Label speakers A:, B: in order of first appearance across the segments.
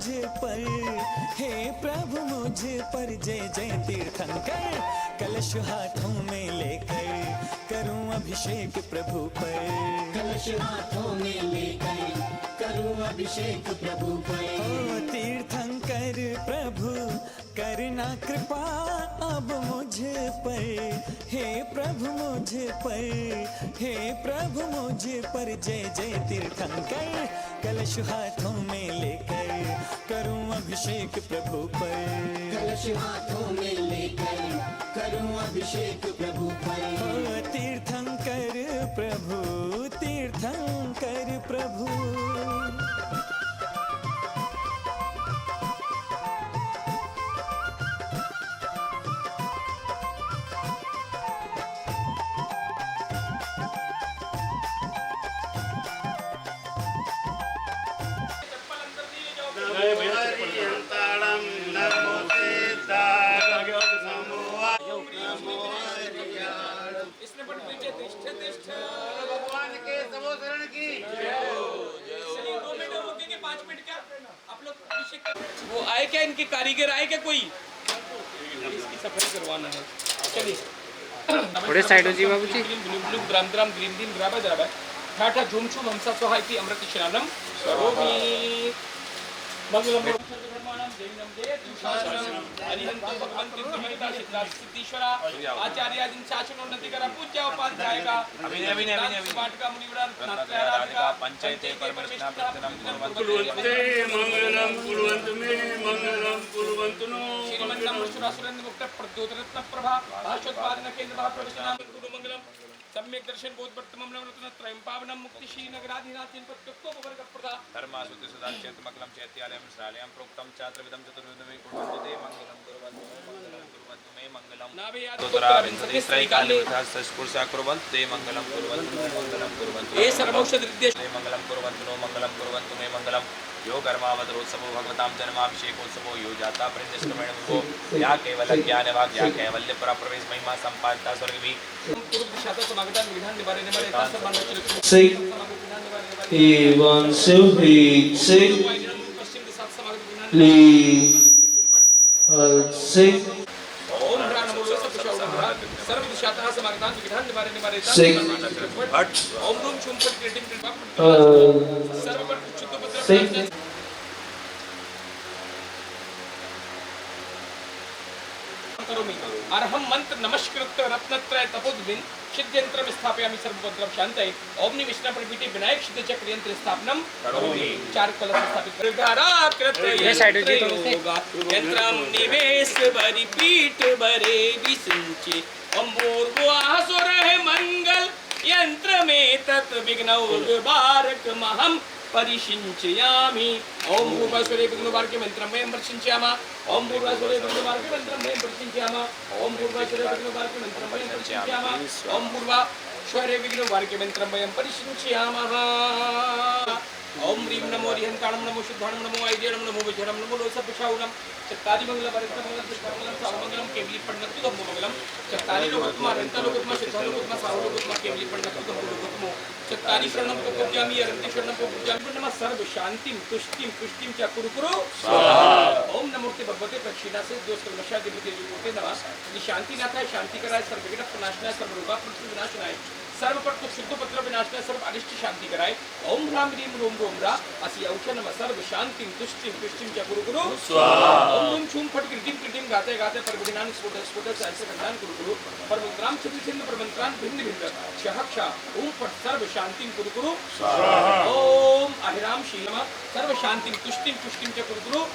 A: मुझ पर, हे प्रभु मुझ पर जय जय तीर्थंकर। कलश हाथों में लेकर करूं अभिषेक प्रभु पर,
B: कलश हाथों में लेकर करूं अभिषेक प्रभु पर।
A: ओ तीर्थंकर प्रभु करना कृपा अब मुझ पर, हे प्रभु मुझ पर, हे प्रभु मुझ पर जय जय तीर्थंकर। कलश हाथों में लेकर करूं अभिषेक प्रभु पर,
B: कलश हाथों में लेकर करूं अभिषेक प्रभु पर।
A: ओ तीर्थंकर प्रभु, तीर्थंकर प्रभु।
C: भगवान के समोसरण की
D: वो आए क्या, इनके कारीगर आए क्या कोई? इसकी सफाई करवाना है। चलिए
E: थोड़े साइड हो जी बाबू जी।
D: ग्राम ग्राम ग्रीम दिन ग्राबा जराबा ठाठा झूमछू हमसा सोहायती अमृत शरणम करोमि। मंगलम हरिहंतो भगवंत समेता सिद्धेश्वरा आचार्य दिन शासनोन्नति करा पूज्य उपाध्याय का पाटका मुनिवरा रत्नात्रय
C: पंचायते परमेश्वरम
D: कुलवंते
C: मंगलम कुलवंत में मंगलम कुलवंत नो
D: श्रीमन्नमोषुरा सुरेंद्र मुक्त प्रद्योत रत्न प्रभा भाषोत्पादन केंद्र भाप्रवचनाम गुरु मंगलम सम्यक दर्शन बोध वर्तमम रत्न त्रयं पावनम मुक्ति श्री नगराधीनाथीन पत्युक्तो वर्ग प्रदा
C: धर्मासुति सुदाचेत मकलम चैत्यालयम श्रालयम प्रोक्तम चात्रविदम चतुर्विधमे कुर्वन्तु ते मंगलम कुर्वन्तु मे मंगलम
D: नाभे
C: तोतरा विंशति श्रीकाले सस्पुरुषा कुर्वन्तु ते मंगलम कुर्वन्तु
D: ये सर्वौषध विद्या
C: ते मंगलम कुर्वन्तु नो मंगलम कुर्वन्तु मे मंगलम यो कर्मावतरोत्सवो भगवतां जन्माभिषेकोत्सवो यो जाता प्रणिष्कमेण वो या केवल ज्ञान वाक् या कैवल्य प्रवेश महिमा संपादिता स्वर्गवी
B: एवं सुहित से ली सिख
D: अर्हम मंत्र नमस्कृत्य रत्नत्रय तपोद्विन सिद्ध्यंत्रम स्थापयामि सर्वभद्रम शांतये ओम निविष्णु प्रपीठे विनायक सिद्ध चक्र यंत्र स्थापनम करोमि। चार कलश स्थापित कर
E: ये साइड हो जी थोड़े से।
D: यंत्रम निवेश बरि पीठ बरे विसुंचे अम्बोर्वासुर है मंगल यंत्र में तत् विघ्नौ बारक महम परिशिंचयामि। ओम भूर्वासुरे विघ्नवार्के मंत्रं वयं परिशिंचयामः। ओम भूर्वासुरे विघ्नवार्के मंत्रं वयं परिशिंचयामः। ओम भूर्वासुरे विघ्नवार्के मंत्रं वयं परिशिंचयामः। ओम भूर्वासुरे विघ्नवार्के मंत्रं वयं परिशिंचयामः। ओम ह्रीं नमो हरिहंताणं नमो शुद्धाणं नमो ऐद्यणं नमो विजयणं नमो लोसपिशाऊणं चत्तारि मंगलम वरिष्ठमंगलम पुष्पमंगलम सावमंगलम केवली पण्णतु धम्मो मंगलम चत्तारि लोकोत्तमा अनन्तलोकोत्तमा सिद्धालोकोत्तमा सावलोकोत्तमा केवली पण्णतु धम्मो लोकोत्तमो चत्तारि शरणं प्रपद्यामि अरन्ति शरणं प्रपद्यामि नमः सर्व शांतिं तुष्टिं पुष्टिं च कुरु कुरु स्वाहा। ओम नमोते भगवते प्रक्षिणा से दोस्त नशा देवते जुटे नमः। ये शांति नाथ है, शांति कराए, सर्व विघ्न प्रनाशनाय, सर्व रोगा विनाशनाय, सर्व पत्र शुद्ध पत्र विनाशनाय, सर्व अनिष्ट शांति कराए। ओम ह्रां ह्रीं रोम रोम रा असि औषध नमः सर्व शांतिं तुष्टिं पुष्टिं च कुरु कुरु स्वाहा। ओम धूम छूम फट कृतिम कृतिम गाते गाते परविधिनान स्फुट स्फुट से ऐसे कल्याण कुरु कुरु परमंत्राम छिन्न छिन्न परमंत्रान भिन्न भिन्न क्षहक्षा ओम फट सर्व शांतिं कुरु कुरु स्वाहा। ओम अहिराम श्री नमः सर्व शांतिं तुष्टिं पुष्टिं च कुरु कुरु।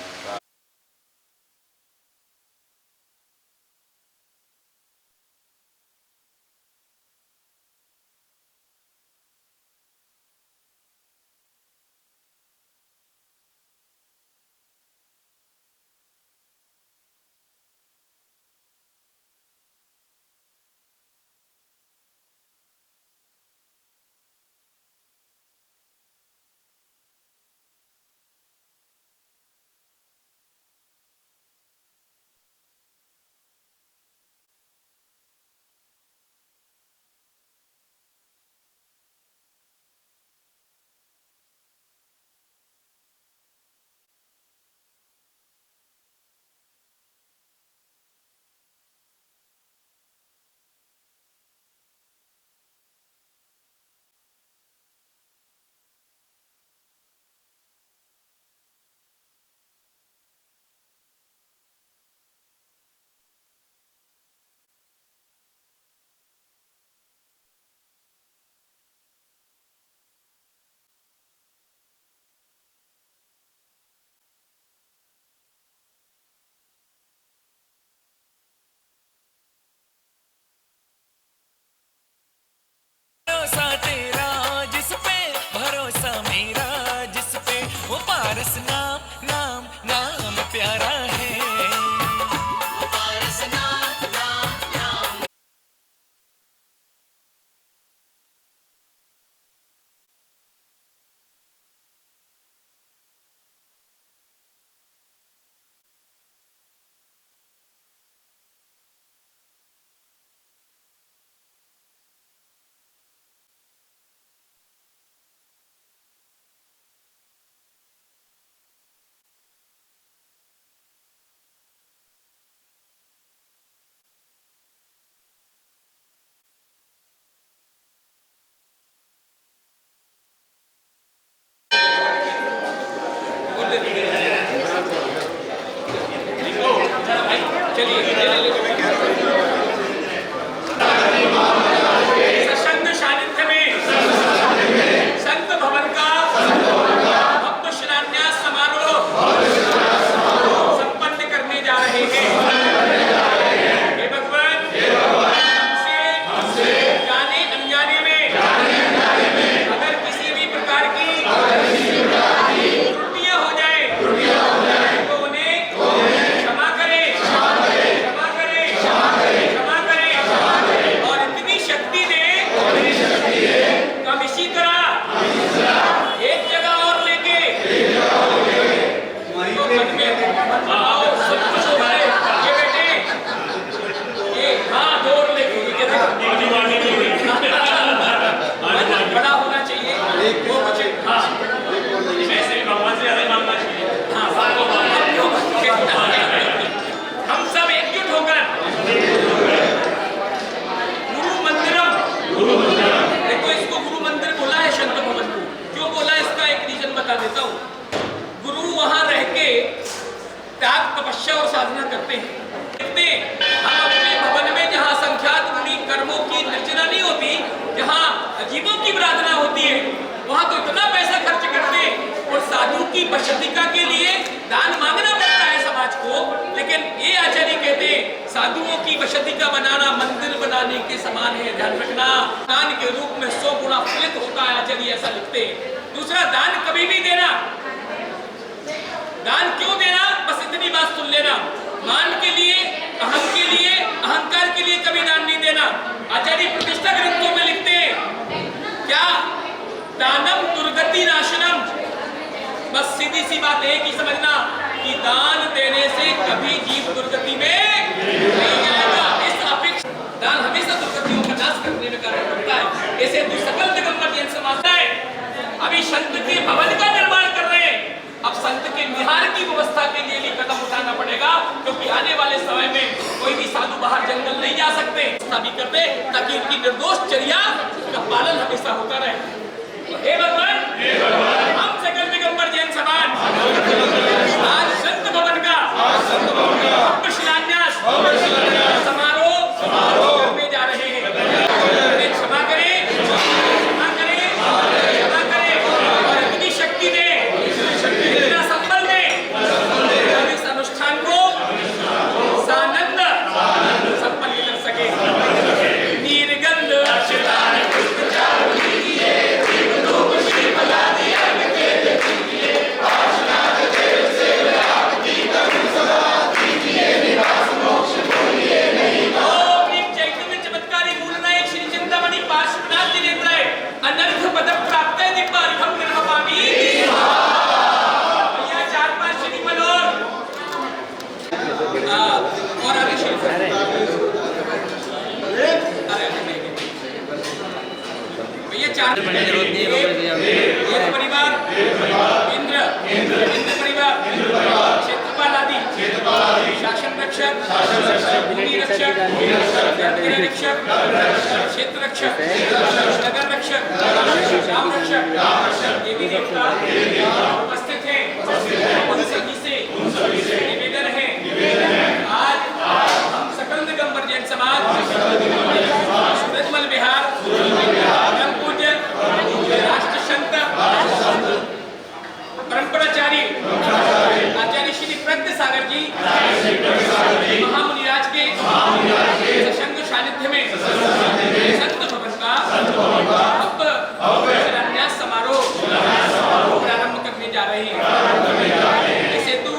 D: के समान है, ध्यान रखना। दान के रूप में 100 गुना फलित होता है, आचार्य ऐसा लिखते हैं। दूसरा, दान कभी भी देना, दान क्यों देना, बस इतनी बात सुन लेना। मान के लिए, अहम के लिए, अहंकार के लिए कभी दान नहीं देना। आचार्य प्रतिष्ठा ग्रंथों में लिखते हैं क्या, दानम दुर्गति नाशनम। बस सीधी सी बात एक ही समझना कि दान देने से कभी जीव दुर्गति में नहीं जाएगा। इस अपेक्षा दान हमेशा दुर्गतियों का नाश करने में कारण बनता है। ऐसे दुष्कल दिगंबर जैन समाज है, अभी संत के भवन का निर्माण कर रहे हैं। अब संत के निहार की व्यवस्था के लिए भी कदम उठाना पड़ेगा, क्योंकि आने वाले समय में कोई भी साधु बाहर जंगल नहीं जा सकते। भी कर दे ताकि उनकी निर्दोष चर्या का पालन हमेशा होता रहे। हे भगवान, हम सकल दिगंबर जैन समाज आज संत भवन का भव्य शिलान्यास समारोह करने जा रहे हैं। क्षमा करें, क्षमा करें, क्षमा करें और इतनी शक्ति दे, इतना संबल दे और इस अनुष्ठान को सानंद संपन्न कर सके। निर्गंध एक परिवार इंद्र, इंद्र परिवार क्षेत्रपाल आदि, शासन रक्षक, भूमि रक्षक, मंदिर रक्षक, क्षेत्र रक्षक, नगर रक्षक, ग्राम रक्षक, देवी देवता उपस्थित हैं। उन सभी से निवेदन है, आज हम सकल दिगंबर जैन समाज सूरजमल विहार राष्ट्र संत परंपराचारी आचार्य श्री प्रज्ञ सागर जी महामुनिराज के सशंग सानिध्य में संत भवन का भव्य शिलान्यास समारोह प्रारंभ करने जा रहे हैं। इस हेतु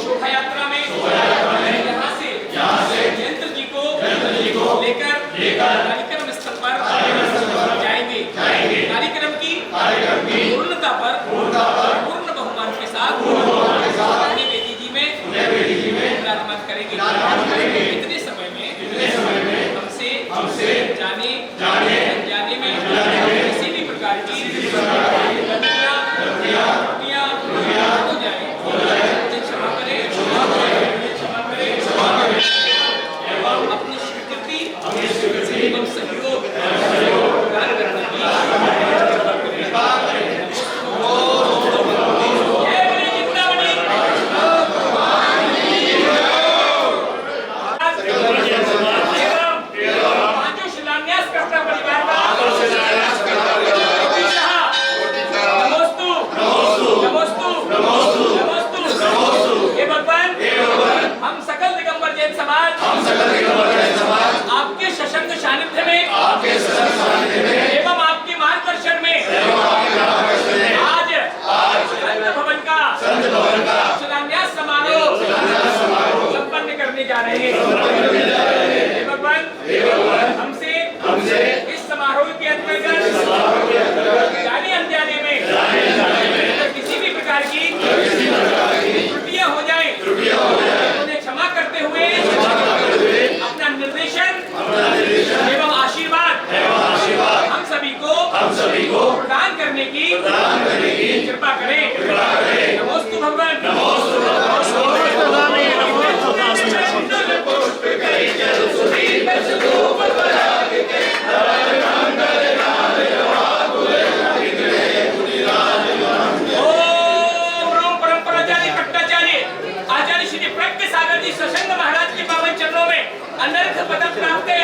D: शोभा यात्रा में यहाँ से यंत्र जी को लेकर कार्यक्रम स्थल पर जाएंगे। कार्यक्रम की पूर्णता पर पूर्ण बहुमान के साथ बेदी जी में विराजमान करेंगे। इतने समय में हमसे जाने अनजाने में किसी भी प्रकार की गलतियां हो जाए, क्षमा करें, अपनी स्वीकृति एवं सहयोग प्रदान करने की पांचों शिलान्यास करता परिवार का हे भगवान, हम सकल दिगंबर जैन समाज आपके सशंग सानिध्य में एवं आपके मार्गदर्शन में आज संत भवन का शिलान्यास समारोह संपन्न करने जा रहे हैं। हे भगवान, हमसे इस समारोह के अंतर्गत जाने अनजाने में किसी भी प्रकार की त्रुटियां हो जाए, उन्हें क्षमा करते हुए अपना निर्देशन एवं आशीर्वाद हम सभी को प्रदान करने की कृपा करें। नमोस्तु भगवान, सशंग महाराज के पावन चरणों में अनर्थ पदक प्राप्त है।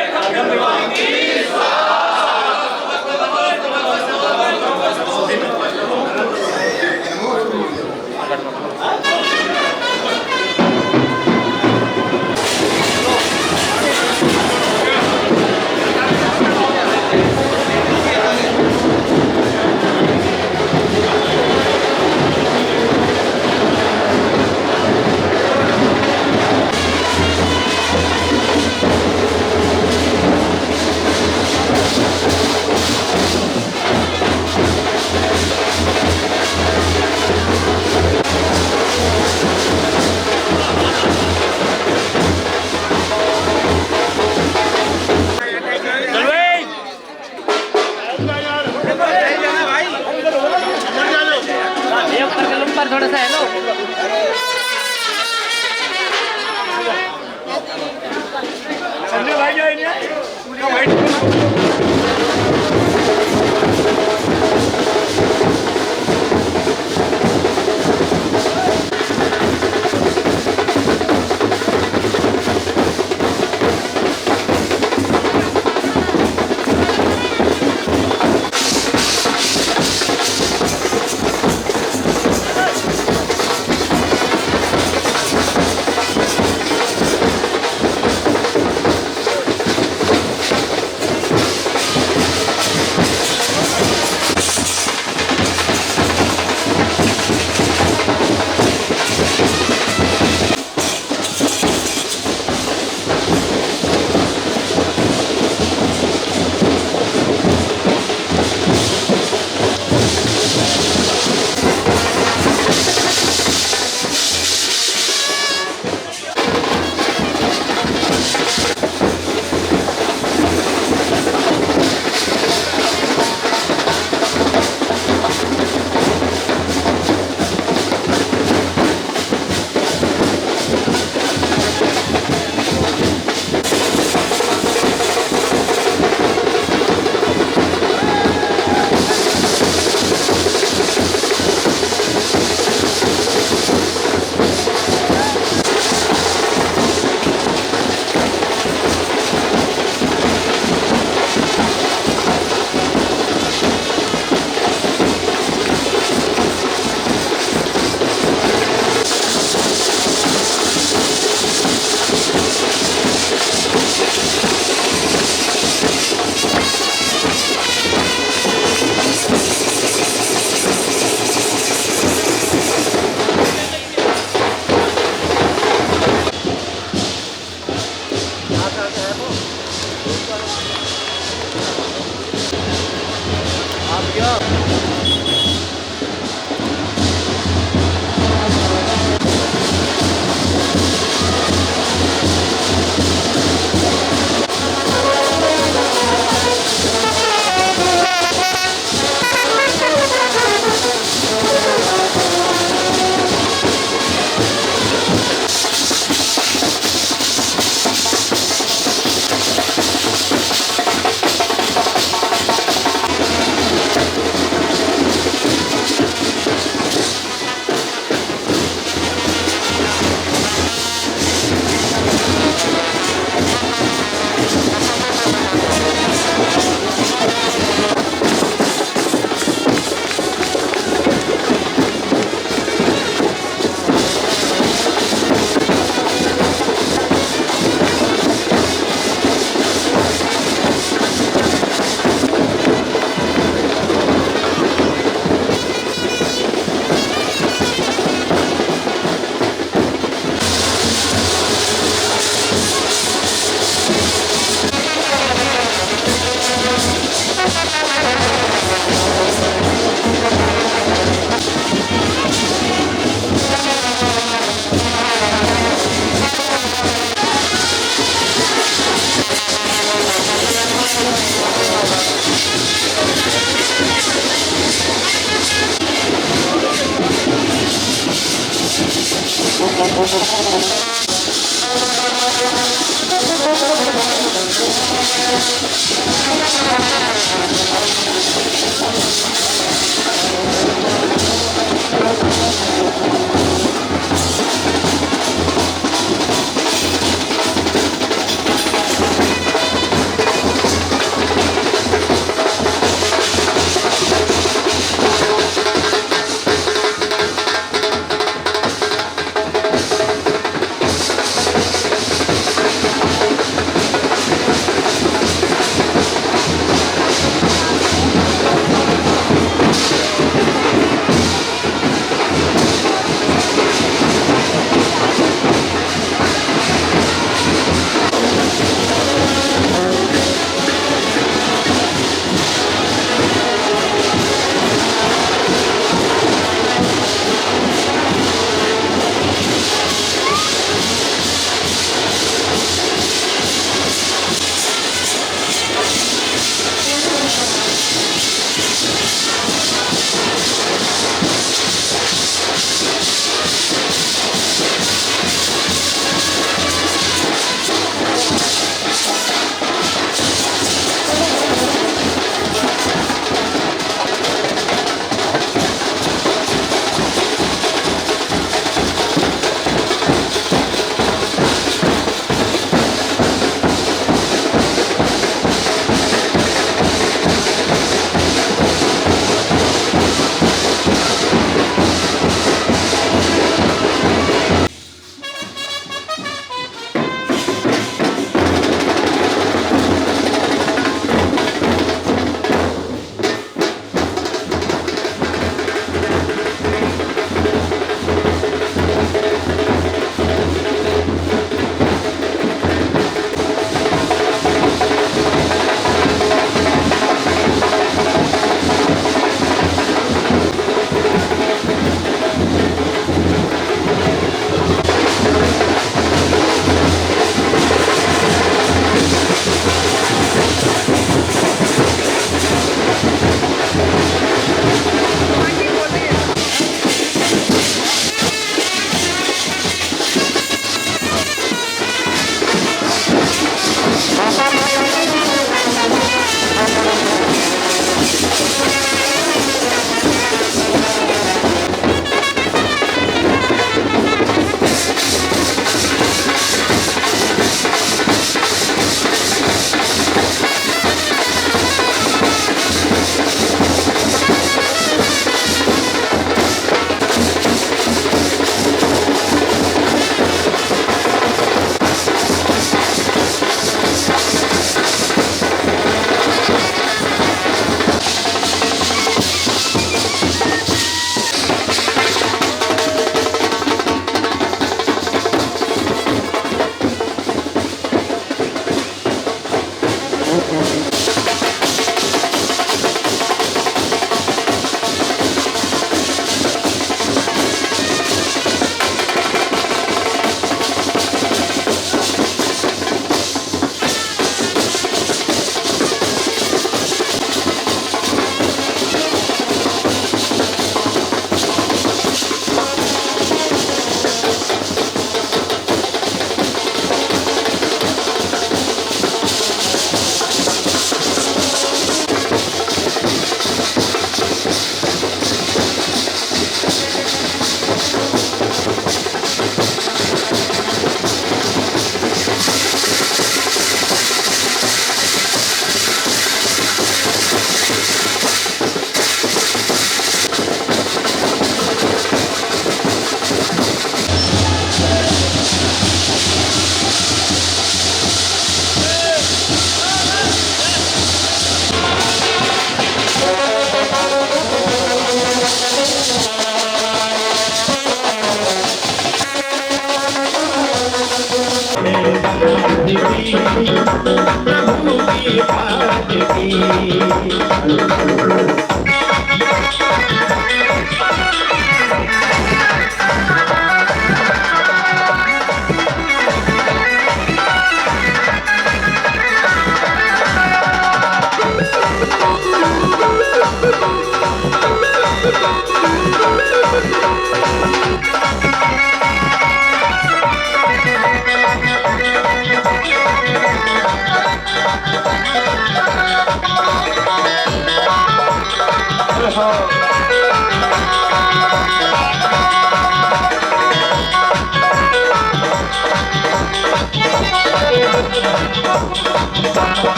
F: प्रभु की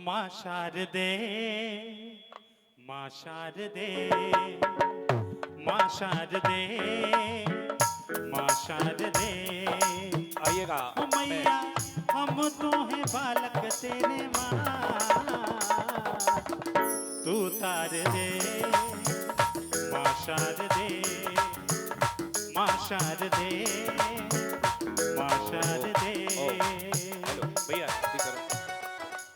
F: माँ शारदे, माँ शारदे, माँ शारदे, माँ शारदे।
C: आइएगा
F: ओ मैया हम तो हैं बालक तेरे माँ, तू तार दे। माँ शारदे, माँ शारदे, माँ शारदे।
C: हेलो भैया, ठीक करो।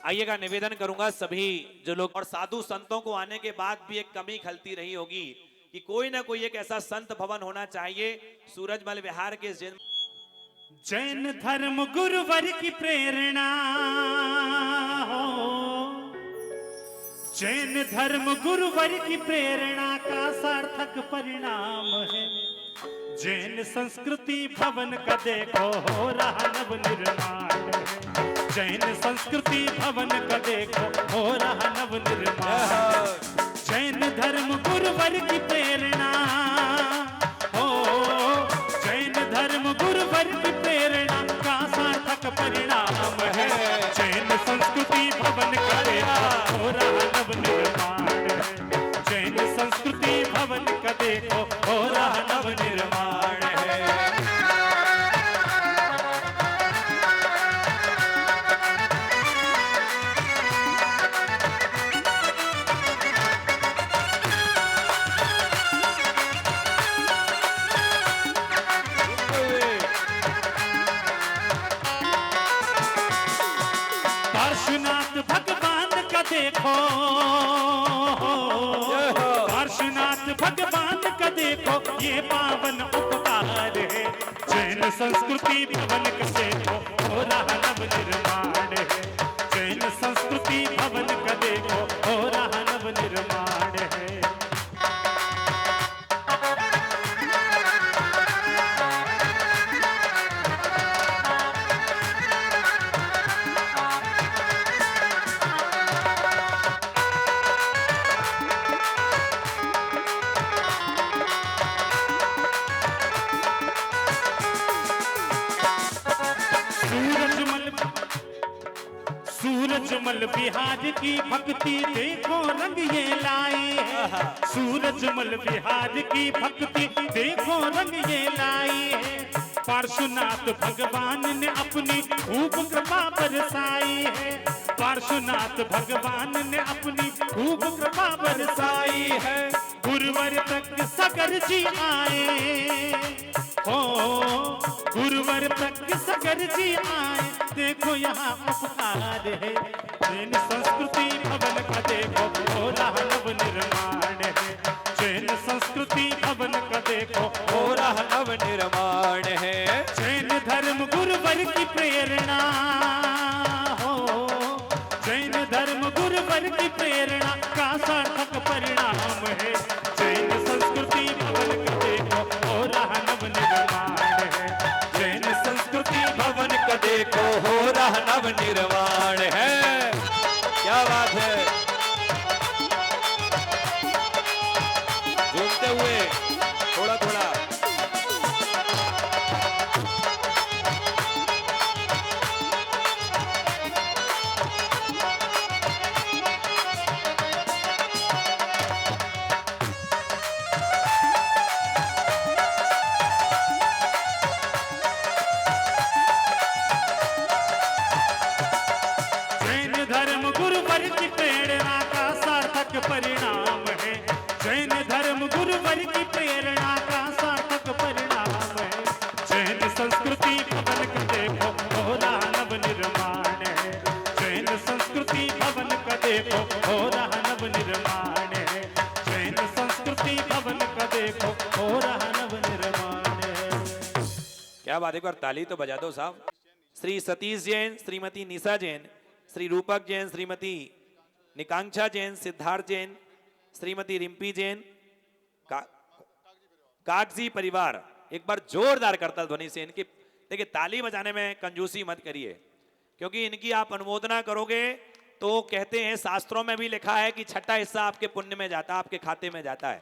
C: आइएगा, निवेदन करूंगा सभी जो लोग और साधु संतों को आने के बाद भी एक कमी खलती रही होगी कि कोई ना कोई एक ऐसा संत भवन होना चाहिए सूरजमल विहार के
F: जैन धर्म गुरुवर की प्रेरणा हो, जैन धर्म गुरुवर की प्रेरणा का सार्थक परिणाम है। जैन संस्कृति भवन का देखो हो रहा नव निर्माण है। जैन संस्कृति भवन का देखो हो रहा नव निर्माण। जैन धर्म गुरुवर की प्रेरणा हो, जैन धर्म गुरुवर की प्रेरणा का सार्थक परिणाम है। जैन संस्कृति भवन का देखो हो रहा नव निर्माण है। जैन संस्कृति भवन का देखो हो रहा नव निर्माण है। पार्श्वनाथ भगवान का देखो, पार्श्वनाथ भगवान का देखो ये पावन उपकार है। जैन संस्कृति भवन का देखो हो रहा नव निर्माण है। जैन संस्कृति भवन का देखो हो रहा नव निर्माण है। सूरजमल बिहार की भक्ति देखो रंग ये लाए है। सूरजमल बिहार की भक्ति देखो रंग ये लाए है। पार्श्वनाथ भगवान ने अपनी खूब कृपा बरसाई है। पार्श्वनाथ भगवान ने अपनी खूब कृपा बरसाई है। गुरुवर तक सगर जी आए हो, गुरुवर तक सगर जी आए। देखो यहाँ उपकार है। जैन संस्कृति भवन का देखो हो रहा नव निर्माण है। जैन संस्कृति भवन का देखो हो रहा नव निर्माण है। जैन धर्म गुरुवर की प्रेरणा हो, जैन धर्म गुरुवर की प्रेरणा का सार्थक परिणाम है। जैन संस्कृति भवन का देखो हो रहा नव निर्माण है। जैन संस्कृति भवन का देखो हो रहा नव निर्माण है। क्या बात है।
C: झूमते हुए थोड़ा थोड़ा
F: गुरुवर की प्रेरणा का सार्थक परिणाम है। जैन धर्म गुरुवर की प्रेरणा का सार्थक परिणाम है। जैन संस्कृति भवन का देखो हो रहा नव निर्माण है। जैन संस्कृति भवन का देखो हो रहा नव निर्माण है। जैन संस्कृति भवन का देखो हो रहा नव निर्माण है।
C: क्या बात है, एक बार ताली तो बजा दो साहब। श्री सतीश जैन, श्रीमती निशा जैन, श्री रूपक जैन, श्रीमती निकांक्षा जैन, सिद्धार्थ जैन, श्रीमती रिम्पी जैन, कागजी परिवार। एक बार जोरदार करताल ध्वनि से इनकी। देखिए, ताली बजाने में कंजूसी मत करिए, क्योंकि इनकी आप अनुमोदना करोगे तो कहते हैं, शास्त्रों में भी लिखा है कि छठा हिस्सा आपके पुण्य में जाता है, आपके खाते में जाता है।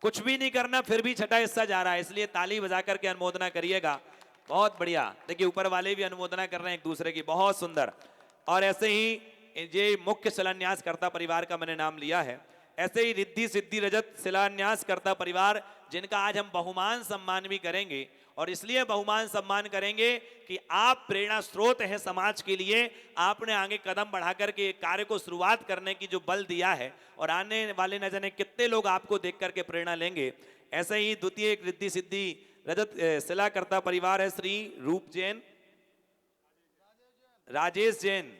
C: कुछ भी नहीं करना, फिर भी छठा हिस्सा जा रहा है, इसलिए ताली बजा करके अनुमोदना करिएगा। बहुत बढ़िया। देखिए, ऊपर वाले भी अनुमोदना कर रहे हैं एक दूसरे की, बहुत सुंदर। और ऐसे ही ये मुख्य शिलान्यास कर्ता परिवार का मैंने नाम लिया है। ऐसे ही रिद्धि सिद्धि रजत शिलान्यास कर्ता परिवार, जिनका आज हम बहुमान सम्मान भी करेंगे। और इसलिए बहुमान सम्मान करेंगे कि आप प्रेरणा स्रोत हैं समाज के लिए। आपने आगे कदम बढ़ा करके कार्य को शुरुआत करने की जो बल दिया है, और आने वाले न जाने कितने लोग आपको देख करके प्रेरणा लेंगे। ऐसे ही द्वितीय एक रिद्धि सिद्धि रजत शिलाकर्ता परिवार है श्री रूप जैन, राजेश जैन।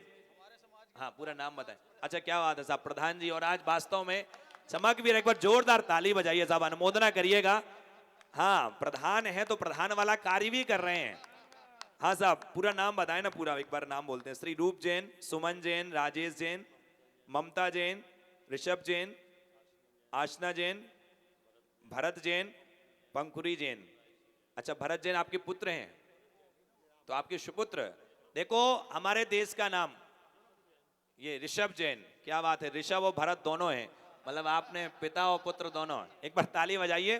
C: हाँ, पूरा नाम बताएं। अच्छा, क्या बात है साहब, प्रधान जी। और आज वास्तव में चमक भी, एक बार जोरदार ताली बजाइए साहब, अनुमोदना करिएगा। हाँ, प्रधान है तो प्रधान वाला कार्य भी कर रहे हैं। हाँ साहब, पूरा नाम बताएं ना, पूरा एक बार नाम बोलते हैं। श्री रूप जैन, सुमन जैन, राजेश जैन, ममता जैन, ऋषभ जैन, आशना जैन, भरत जैन, पंकुरी जैन। अच्छा, भरत जैन आपके पुत्र हैं, तो आपके सुपुत्र। देखो, हमारे देश का नाम ये ऋषभ जैन। क्या बात है, ऋषभ और भरत दोनों हैं, मतलब आपने पिता और पुत्र दोनों। एक बार ताली बजाइए।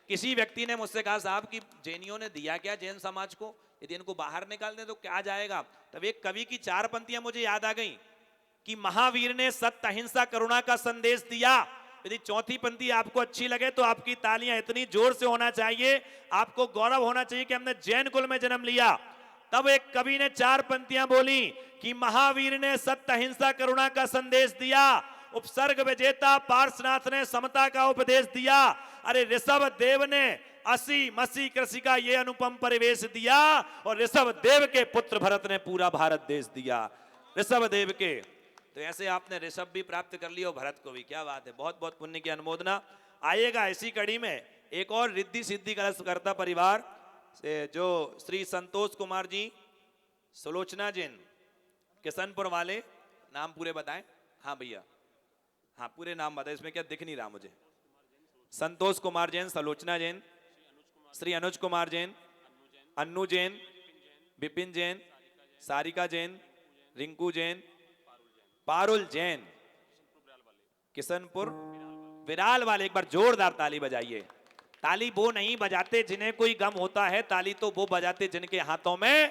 C: किसी व्यक्ति ने मुझसे कहा, साहब कि जैनियों ने दिया क्या जैन समाज को, यदि इनको बाहर निकाल दें तो क्या जाएगा। तब एक कवि की 4 पंक्तियां मुझे याद आ गई कि महावीर ने सत्य, अहिंसा, करुणा का संदेश दिया। यदि चौथी पंक्ति आपको अच्छी लगे तो आपकी तालियां इतनी जोर से होना चाहिए, आपको गौरव होना चाहिए कि हमने जैन कुल में जन्म लिया। तब एक कवि ने 4 पंक्तियां बोली कि महावीर ने सत्य, अहिंसा, करुणा का संदेश दिया। उपसर्ग विजेता पार्श्वनाथ ने समता का उपदेश दिया। अरे ऋषभ देव ने असी मसी कृषि का ये अनुपम परिवेश दिया, और ऋषभ देव के पुत्र भरत ने पूरा भारत देश दिया। ऋषभ देव के, तो ऐसे आपने ऋषभ भी प्राप्त कर लिया और भरत को भी। क्या बात है, बहुत बहुत पुण्य की अनुमोदना। आइएगा इसी कड़ी में एक और रिद्धि सिद्धि कर्ता परिवार से, जो श्री संतोष कुमार जी, सुलोचना जैन, किशनपुर वाले। नाम पूरे बताएं। हाँ भैया, हाँ पूरे नाम बताएं, इसमें क्या दिख नहीं रहा मुझे। संतोष कुमार जैन, सलोचना जैन, श्री अनुज कुमार जैन, अन्नू जैन, विपिन जैन, सारिका जैन, रिंकू जैन, पारुल जैन, किशनपुर विराल वाले। एक बार जोरदार ताली बजाइए। ताली वो नहीं बजाते जिन्हें कोई गम होता है, ताली तो वो बजाते जिनके हाथों में।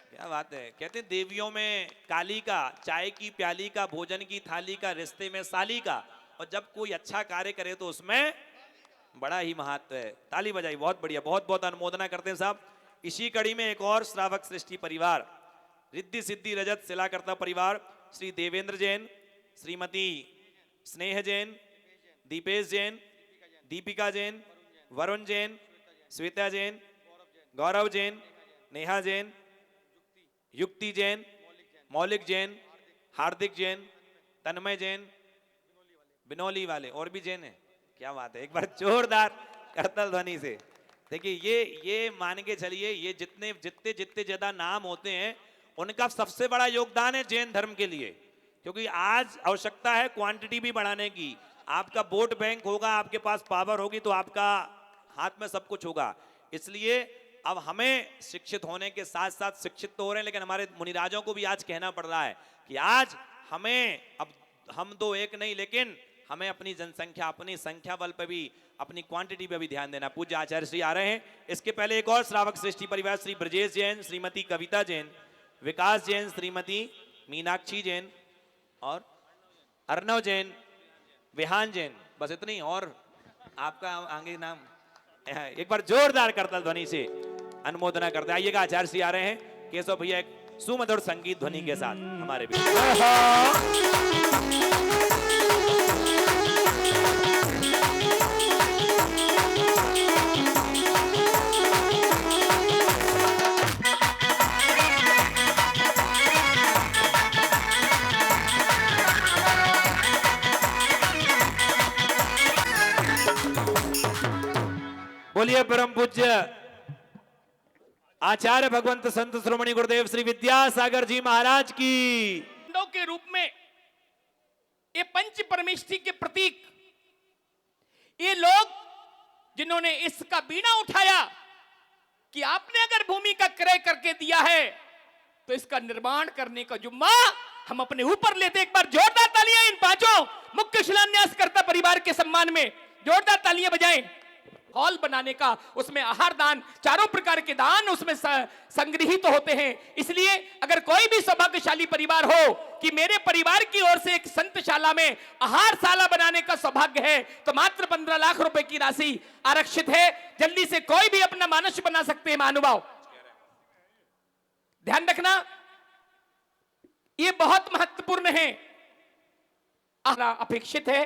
C: क्या बात है, कहते हैं देवियों में काली का, चाय की प्याली का, भोजन की थाली का, रिश्ते में साली का, और जब कोई अच्छा कार्य करे तो उसमें बड़ा ही महत्व है। ताली बजाई, बहुत बढ़िया, बहुत बहुत अनुमोदना करते हैं साहब। इसी कड़ी में एक और श्रावक सृष्टि परिवार, रिद्धि सिद्धि रजत शिलाकर्ता परिवार, श्री देवेंद्र जैन, श्रीमती स्नेह जैन, दीपेश जैन, दीपिका जैन, वरुण जैन, श्वेता जैन, गौरव जैन, नेहा जैन, युक्ति जैन, मौलिक जैन, हार्दिक जैन, तन्मय जैन, बिनौली वाले, और भी जैन है। क्या बात है, एक बार जोरदार करतल ध्वनि से। देखिए, ये मान के चलिए, ये जितने ज्यादा नाम होते हैं, उनका सबसे बड़ा योगदान है जैन धर्म के लिए। क्योंकि आज आवश्यकता है क्वांटिटी भी बढ़ाने की। आपका वोट बैंक होगा, आपके पास पावर होगी, तो आपका हाथ में सब कुछ होगा। इसलिए अब हमें शिक्षित होने के साथ साथ शिक्षित तो हो रहे हैं, लेकिन हमारे मुनिराजों को भी आज कहना पड़ रहा है कि आज हमें, अब हम तो एक नहीं, लेकिन हमें अपनी जनसंख्या, अपनी संख्या बल पे भी, अपनी क्वांटिटी पे भी ध्यान देना। पूज्य आचार्य श्री आ रहे हैं। इसके पहले एक और श्रावक सृष्टि परिवार, श्री ब्रजेश जैन, श्रीमती कविता जैन, विकास जैन, श्रीमती मीनाक्षी जैन, और अर्णव जैन, विहान जैन। बस इतनी, और आपका आगे नाम। एक बार जोरदार करतल ध्वनि से अनुमोदना करते। आइएगा, आचार्य श्री आ रहे हैं। केशव भैया एक सुमधुर संगीत ध्वनि के साथ हमारे बीच। बोलिए परम पूज्य आचार्य भगवंत संत श्रोमणी गुरुदेव श्री विद्यासागर जी महाराज की
D: के रूप में ये पंच परमेष्ठी के प्रतीक, ये लोग जिन्होंने इसका बीड़ा उठाया कि आपने अगर भूमि का क्रय करके दिया है तो इसका निर्माण करने का जुम्मा हम अपने ऊपर लेते। एक बार जोरदार तालियां इन पांचों मुख्य शिलान्यासकर्ता परिवार के सम्मान में, जोरदार तालियां बजाएं। हॉल बनाने का, उसमें आहार दान, चारों प्रकार के दान उसमें संग्रहित तो होते हैं। इसलिए अगर कोई भी सौभाग्यशाली परिवार हो कि मेरे परिवार की ओर से एक संतशाला में आहार शाला बनाने का सौभाग्य है, तो मात्र 15 लाख रुपए की राशि आरक्षित है। जल्दी से कोई भी अपना मानस बना सकते हैं महानुभाव। ध्यान रखना, ये बहुत महत्वपूर्ण है, अपेक्षित है।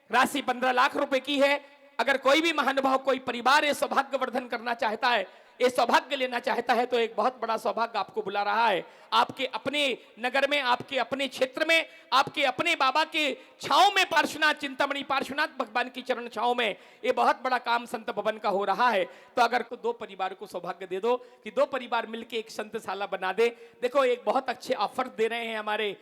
D: राशि 15 लाख रुपए की है। अगर कोई भी महानुभाव, कोई परिवार ये सौभाग्य वर्धन करना चाहता है, ये सौभाग्य लेना चाहता है, तो एक बहुत बड़ा सौभाग्य आपको बुला रहा है। आपके अपने नगर में, आपके अपने क्षेत्र में, आपके अपने बाबा के छांव में, पार्श्वनाथ चिंतामणि पार्श्वनाथ भगवान की चरण छांव में ये बहुत बड़ा काम संत भवन का हो रहा है। तो अगर तो 2 परिवार को सौभाग्य दे दो कि 2 परिवार मिलकर एक संतशाला बना दे। देखो एक बहुत अच्छे ऑफर दे रहे हैं हमारे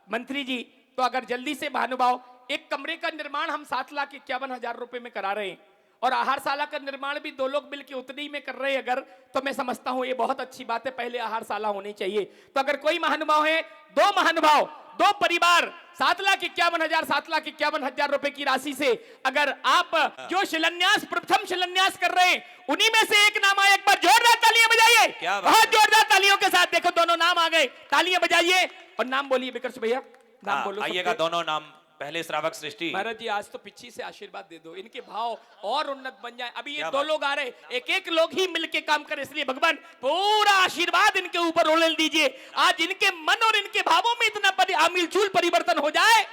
D: मंत्री जी। तो अगर जल्दी से महानुभाव, एक कमरे का निर्माण हम 7,51,000 रुपए में करा रहे हैं और आहारशाला का निर्माण भी 2 लोग मिलकर उतने ही में कर रहे हैं। अगर तो मैं समझता हूं ये बहुत अच्छी बात है, पहले आहारशाला होनी चाहिए। तो अगर कोई महानुभाव है, 2 महानुभाव, 2 परिवार 7,51,000 7,51,000 रुपए की राशि से अगर आप जो शिलान्यास, प्रथम शिलान्यास कर रहे हैं, उन्हीं में से एक नाम आए। एक बार जोरदार तालियां बजाइए, बहुत जोरदार तालियों के साथ। देखो दोनों नाम आ गए, तालियां बजाइए और नाम बोलिए विकर्ष भैया, नाम बोलो।
C: आइएगा दोनों नाम। पहले श्रावक सृष्टि।
D: महाराज जी आज तो पीछे से आशीर्वाद दे दो, इनके भाव और उन्नत बन जाए। अभी ये 2 लोग आ रहे, एक लोग ही मिलके काम करे, इसलिए भगवान पूरा आशीर्वाद इनके ऊपर उड़ेल दीजिए। आज इनके मन और इनके भावों में इतना आमिलचूल परिवर्तन हो जाए।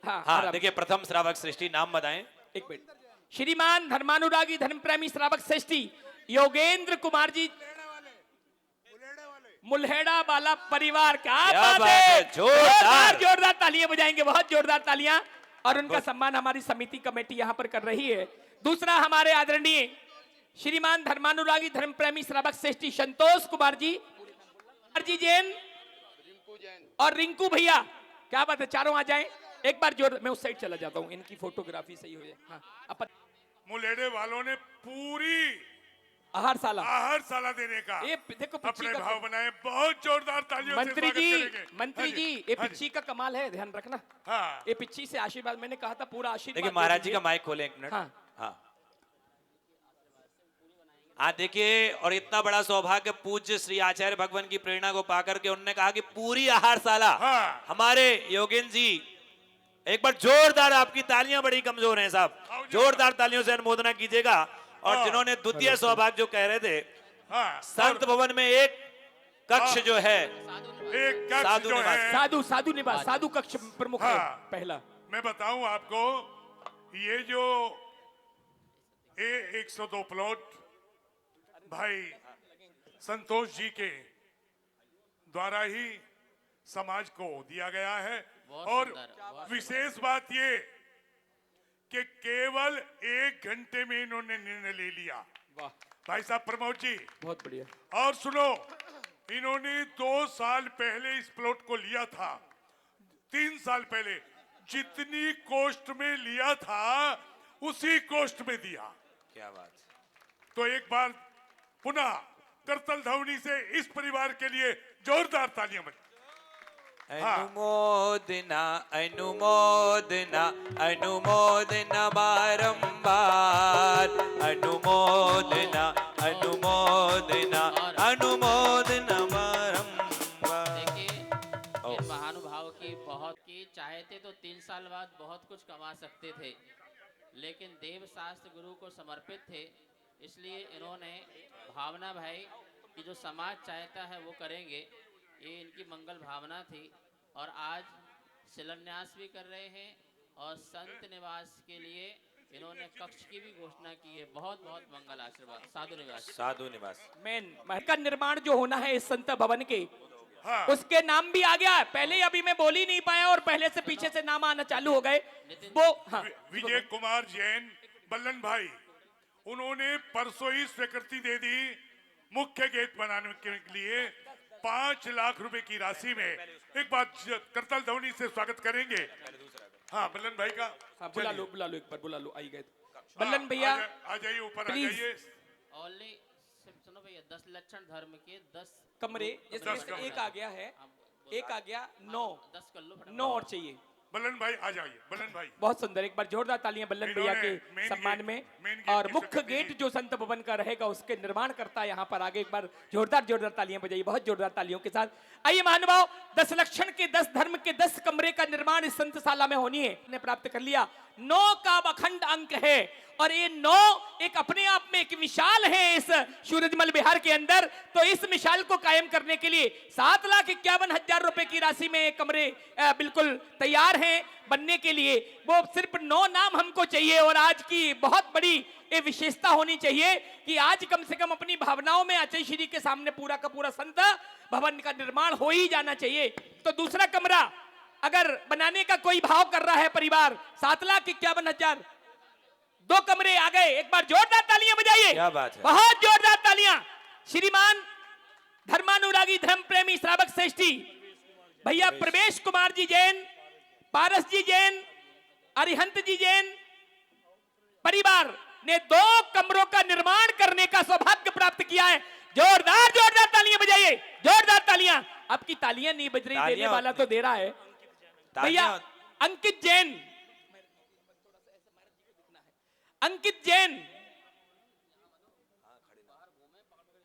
C: हाँ देखिए, प्रथम श्रावक सृष्टि, नाम बताएं।
D: एक मिनट। श्रीमान धर्मानुरागी धर्म प्रेमी श्रावक सृष्टि योगेंद्र कुमार जी, मुल्हेड़ा वाला परिवार। क्या बात है, जोरदार तालियां बजाएंगे, बहुत जोरदार तालियां। और उनका सम्मान हमारी समिति कमेटी यहां पर कर रही है। दूसरा हमारे आदरणीय श्रीमान धर्मानुरागी धर्म प्रेमी श्रावक श्रेष्ठी संतोष कुमार जी, जैन और रिंकू भैया। क्या बात है, चारों आ जाएं। एक बार जोर, मैं उस साइड चला जाता हूं, इनकी फोटोग्राफी सही हो जाए। हाँ,
G: मुल्हेड़े वालों ने पूरी
D: आहारशाला
G: देने का
D: ये देखो
G: अपने भाव बनाए। बहुत जोरदार तालियों से स्वागत करेंगे।
D: मंत्री जी ये पिच्ची का कमाल है, ध्यान रखना।
G: हाँ।
D: ये पिच्ची से आशीर्वाद, मैंने कहा था पूरा आशीर्वाद।
C: देखिए महाराज जी का माइक खोले एक मिनट। हाँ देखिए, और इतना बड़ा सौभाग्य पूज्य श्री आचार्य भगवान की प्रेरणा को पाकर के उन्होंने कहा कि पूरी आहारशाला हमारे योगेंद्र जी। एक बार जोरदार, आपकी तालियां बड़ी कमजोर हैं साहब, जोरदार तालियों से अनुमोदना कीजिएगा। और जिन्होंने द्वितीय सौभाग्य जो कह रहे थे, संत भवन में एक कक्ष जो है,
G: एक कक्ष जो है
D: साधु निवास, साधु कक्ष प्रमुख है पहला।
G: मैं बताऊं आपको, ये जो 102 प्लॉट भाई संतोष जी के द्वारा ही समाज को दिया गया है। और विशेष बात ये कि केवल 1 घंटे में इन्होंने निर्णय ले लिया। भाई साहब प्रमोद जी,
D: बहुत बढ़िया।
G: और सुनो, इन्होंने 2 साल पहले इस प्लॉट को लिया था, 3 साल पहले जितनी कोस्ट में लिया था उसी कोस्ट में दिया।
C: क्या बात।
G: तो एक बार पुनः करतल ध्वनि से इस परिवार के लिए जोरदार तालियां बजाएं।
C: अनुमोदना अनुमोदना अनुमोदना बारंबार, अनुमोदना अनुमोदना अनुमोदना बारंबार।
E: देखिए इन महानुभाव की बहुत की चाहते तो 3 साल बाद बहुत कुछ कमा सकते थे, लेकिन देव शास्त्र गुरु को समर्पित थे, इसलिए इन्होंने भावना भाई कि जो समाज चाहता है वो करेंगे, ये इनकी मंगल भावना थी। और आज शिलान्यास भी कर रहे हैं और संत निवास के लिए इन्होंने कक्ष की भी घोषणा की है। बहुत बहुत मंगल आशीर्वाद। साधु निवास,
C: साधु निवास
D: मेन का निर्माण जो होना है इस संत भवन के, उसके नाम भी आ गया। पहले अभी मैं बोल ही नहीं पाया और पहले से पीछे से नाम आना चालू हो गए। वो
G: विजय कुमार जैन, बल्लन भाई, उन्होंने परसों ही स्वीकृति दे दी मुख्य गेट बनाने के लिए 5 लाख रुपए की राशि में। एक बार करताल ध्वनि से स्वागत करेंगे। हाँ बल्लन भाई का
D: हाँ, बुला लो एक बार, बुला लो, आई गए। बल्लन भैया
G: आ जाइए, ऊपर आ
D: प्लीज।
G: जाइए।
E: ओनली सुनो भैया, 10 लक्षण धर्म के 10
D: कमरे, इसमें
G: 10
D: से
G: कमरे।
D: एक आ गया है, एक आ गया 9,
E: 10 कर लो फटाफट।
D: 9 और चाहिए।
G: बल्लन भाई आ जाइए, बल्लन भाई।
D: बहुत सुंदर, एक बार जोरदार तालियां बल्लन भैया के
G: इन्होंने मेन
D: सम्मान
G: गेट-
D: में।
G: मेन गेट
D: और
G: की
D: मुख्य
G: स्वीकृति
D: गेट
G: दी।
D: जो संत भवन का रहेगा उसके निर्माण करता है यहाँ पर आगे। एक बार जोरदार तालियां बजाइए, बहुत जोरदार तालियों के साथ। आइए महानुभाव, 10 लक्षण के 10 धर्म के 10 कमरे का निर्माण इस संतशाला में होनी है, ने प्राप्त कर लिया। 9 का अखंड अंक है और ये 9 एक अपने आप में एक मिसाल है इस सूरजमल बिहार के अंदर। तो इस मिसाल को कायम करने के लिए 7,51,000 रुपए की राशि में ये कमरे बिल्कुल तैयार हैं बनने के लिए। वो सिर्फ 9 नाम हमको चाहिए और आज की बहुत बड़ी ये विशेषता होनी चाहिए कि आज कम से कम अपनी भावनाओं में अचय श्री के सामने पूरा का पूरा संत भवन का निर्माण हो ही जाना चाहिए। तो दूसरा कमरा अगर बनाने का कोई भाव कर रहा है परिवार, 7,51,000, 2 कमरे आ गए। एक बार जोरदार तालियां बजाइए,
C: क्या बात है।
D: बहुत जोरदार तालियां। श्रीमान धर्मानुरागी धर्म प्रेमी श्रावक श्रेष्ठी भैया प्रवेश कुमार जी जैन, पारस जी जैन, अरिहंत जी जैन परिवार ने 2 कमरों का निर्माण करने का सौभाग्य प्राप्त किया है। जोरदार तालियां बजाइए, जोरदार तालियां। आपकी तालियां नहीं बज रही, देने
C: तालियां
D: वाला तो दे रहा है भैया। अंकित जैन, अंकित जैन,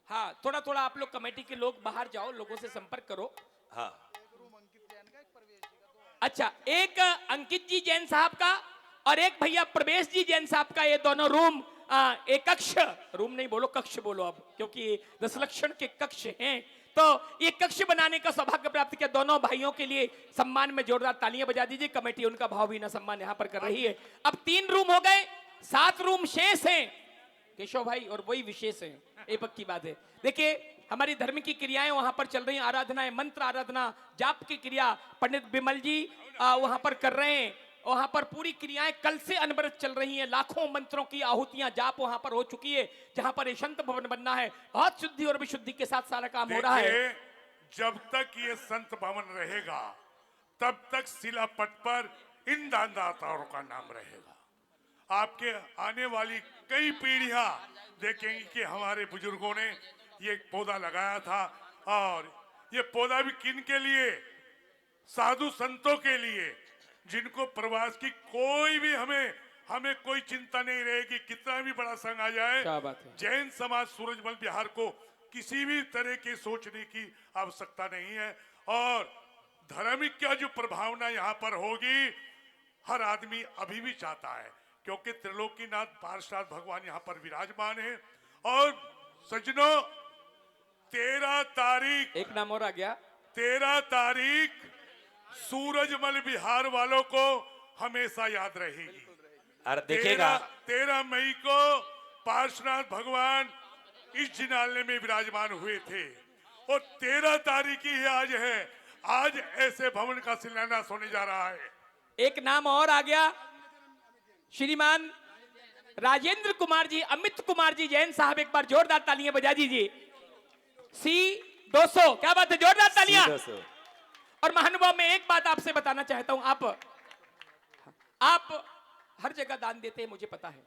D: हाँ थोड़ा आप लोग कमेटी के लोग बाहर जाओ, लोगों से संपर्क करो।
C: हाँ
D: अच्छा, एक अंकित जी जैन साहब का और एक भैया प्रवेश जी जैन साहब का, ये दोनों रूम, एक कक्ष, रूम नहीं बोलो कक्ष बोलो अब, क्योंकि 10 लक्षण के कक्ष हैं। तो ये कक्ष बनाने का सौभाग्य प्राप्त किया दोनों भाइयों के लिए। सम्मान में जोरदार तालियां बजा दीजिए। कमेटी उनका भावभीना सम्मान यहां पर कर रही है। अब 3 रूम हो गए, 7 रूम शेष हैं केशव भाई, और वही विशेष है, ये पक्की बात है। देखिए हमारी धर्म की क्रियाएं वहां पर चल रही हैं, आराधनाएं, मंत्र आराधना, जाप की क्रिया पंडित बिमल जी वहां पर कर रहे हैं। वहां पर पूरी क्रियाएं कल से अनवरत चल रही हैं। लाखों मंत्रों की आहुतियां जाप वहां पर हो चुकी है। जहां पर ये संत भवन बनना है, बहुत शुद्धि और विशुद्धि के साथ सारा काम हो रहा है।
G: देखिए, जब तक ये संत भवन रहेगा तब तक शिलापट पर इन दानदाताओं का नाम रहेगा। आपके आने वाली कई पीढ़ियां देखेंगी कि हमारे बुजुर्गों ने ये पौधा लगाया था, और ये पौधा भी किन के लिए? साधु संतों के लिए, जिनको प्रवास की कोई भी हमें कोई चिंता नहीं रहेगी। कितना भी बड़ा संघ आ जाए,
D: क्या बात है।
G: जैन समाज सूरजमल बिहार को किसी भी तरह के सोचने की आवश्यकता नहीं है। और धार्मिक क्या जो प्रभावना यहाँ पर होगी, हर आदमी अभी भी चाहता है, क्योंकि त्रिलोकीनाथ पार्षद भगवान यहाँ पर विराजमान है। और सज्जनों, 13 तारीख,
D: एक नाम और आ गया,
G: 13 तारीख सूरजमल बिहार वालों को हमेशा याद रहेगी।
C: और देखिएगा
G: 13 मई को पार्श्वनाथ भगवान इस जिनालय में विराजमान हुए थे, और 13 तारीख ही आज है। आज ऐसे भवन का शिलान्यास होने जा रहा है।
D: एक नाम और आ गया, श्रीमान राजेंद्र कुमार जी, अमित कुमार जी जैन साहब। एक बार जोरदार तालियां बजा दीजिए। C200, क्या बात है, जोरदार तालियां। और महानुभाव, मैं एक बात आपसे बताना चाहता हूं, आप हर जगह दान देते हैं, मुझे पता है,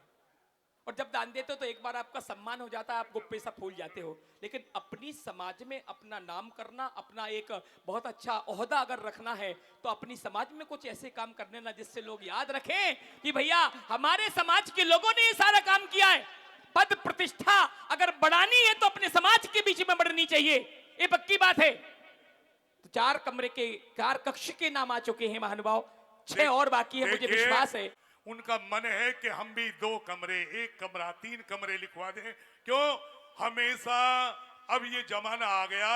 D: और जब दान देते हो तो एक बार आपका सम्मान हो जाता है, आप गुप्पे सा फूल जाते हो। लेकिन अपनी समाज में अपना नाम करना, अपना एक बहुत अच्छा ओहदा अगर रखना है, तो अपनी समाज में कुछ ऐसे काम करने ना जिससे लोग याद रखें कि भैया हमारे समाज के लोगों ने ये सारा काम किया है। पद प्रतिष्ठा अगर बढ़ानी है तो अपने समाज के बीच में बढ़नी चाहिए, ये पक्की बात है। तो 4 कमरे के 4 कक्ष के नाम आ चुके हैं महानुभाव, 6 और बाकी है, मुझे विश्वास है।
G: उनका मन है कि हम भी 2 कमरे, 1 कमरा, 3 कमरे लिखवा दें। क्यों? हमेशा अब ये जमाना आ गया,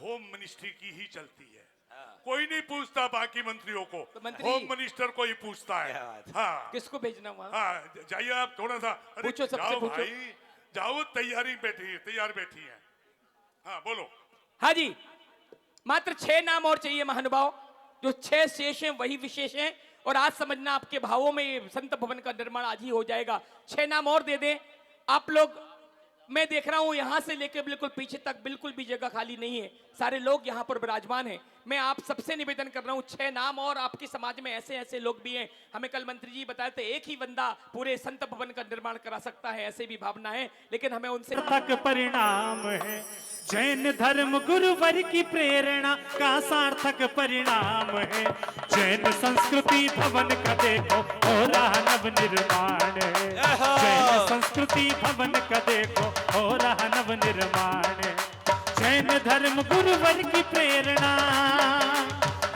G: होम मिनिस्ट्री की ही चलती है। कोई नहीं पूछता बाकी मंत्रियों को,
D: तो मंत्री-
G: होम मिनिस्टर को ही पूछता है। हाँ,
D: किसको भेजना हुआ?
G: हाँ, जाइए आप थोड़ा सा। अरे
D: पूछो, सबसे
G: जाओ
D: पूछो।
G: भाई, जाओ, तैयार बैठी है। हाँ बोलो।
D: हाँ जी, मात्र 6 नाम और चाहिए महानुभाव। जो 6 शेष हैं वही विशेष हैं, और आज समझना आपके भावों में संत भवन का निर्माण आज ही हो जाएगा। 6 नाम और दे दें। आप लोग, मैं देख रहा हूं यहां से लेकर बिल्कुल पीछे तक बिल्कुल भी जगह खाली नहीं है, सारे लोग यहां पर विराजमान हैं। मैं आप सबसे निवेदन कर रहा हूं, 6 नाम और आपके समाज में ऐसे ऐसे लोग भी हैं। हमें कल मंत्री जी बताए थे एक ही बंदा पूरे संत भवन का निर्माण करा सकता है, ऐसे भी भावना है, लेकिन हमें उनसे
F: तक परिणाम है। जैन धर्म गुरुवर की प्रेरणा का सार्थक परिणाम है। जैन संस्कृति भवन का देखो हो रहा नव निर्माण है। जैन संस्कृति भवन का देखो हो रहा नव निर्माण है। जैन धर्म गुरुवर की प्रेरणा,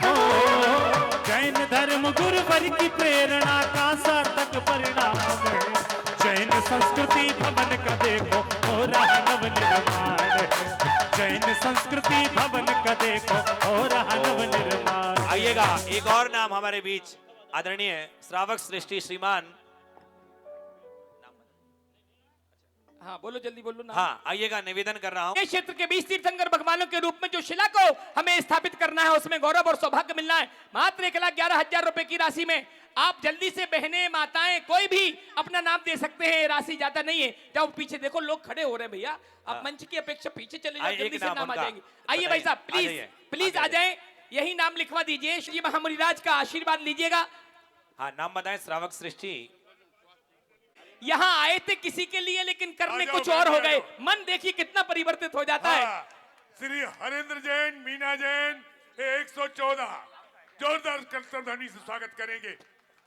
F: हो जैन धर्म गुरुवर की प्रेरणा का सार्थक परिणाम है। जैन संस्कृति भवन का देखो हो रहा नव निर्माण है। जैन संस्कृति भवन का देखो हो रहा नव निर्माण।
C: आइएगा, एक और नाम हमारे बीच आदरणीय श्रावक श्रेष्ठी श्रीमान।
D: हाँ बोलो, जल्दी बोलो ना।
C: हाँ आइएगा, निवेदन कर रहा हूँ।
D: इस क्षेत्र के 20 तीर्थंकर भगवानों के रूप में जो शिला को हमें स्थापित करना है, उसमें गौरव और सौभाग्य मिलना है। मात्र 1,11,000 रुपए की राशि में आप जल्दी से बहनें, माताएं, कोई भी अपना नाम दे सकते हैं। राशि ज्यादा नहीं है। जब पीछे देखो लोग खड़े हो रहे हैं भैया, आप मंच की अपेक्षा पीछे चले जाओ, जल्दी से नाम आ जाएंगे। आइए भाई साहब, प्लीज प्लीज आ जाए, यही नाम लिखवा दीजिए। श्री महामुनिराज का आशीर्वाद लीजिएगा।
C: हाँ नाम बताएं। श्रावक सृष्टि
D: यहाँ आए थे किसी के लिए, लेकिन करने कुछ और हो गए। मन देखिए कितना परिवर्तित हो जाता है।
G: श्री हरेंद्र जैन, मीना जैन 114 जोरदार करतमध्वनि से स्वागत करेंगे।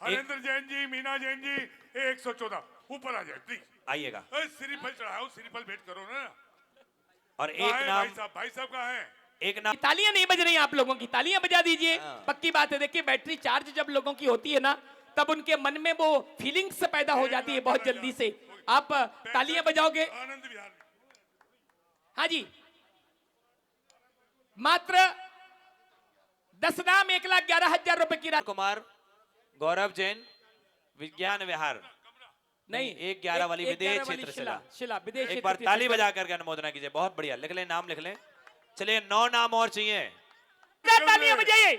G: हरेंद्र जैन जी, मीना जैन जी 114 ऊपर आ जाए प्लीज।
C: आइएगा।
G: श्रीफल चढ़ाओ, श्रीफल भेंट करो ना।
C: और एक नाम,
G: भाई साहब कहाँ हैं?
C: एक नाम।
D: तालियां नहीं बज रही आप लोगों की, तालियां बजा दीजिए। पक्की बात है, देखिए बैटरी चार्ज जब लोगों की होती है ना, तब उनके मन में वो फीलिंग्स पैदा हो जाती है बहुत जल्दी से। आप तालियां बजाओगे।
G: आनंद विहार।
D: हाँ जी, मात्र 10 नाम 1,11,000 रुपए की राशि।
C: कुमार गौरव जैन, विज्ञान विहार
D: नहीं,
C: 111 वाली विदेश
D: 11 वाली
C: क्षेत्र
D: शिला विदेश
C: एक बार
D: क्षेत्र
C: ताली बजा करके अनुमोदना कीजिए। बहुत बढ़िया, लिख लें, नाम लिख लें। चलिए 9 नाम और चाहिए।
D: तालियां बजाइए।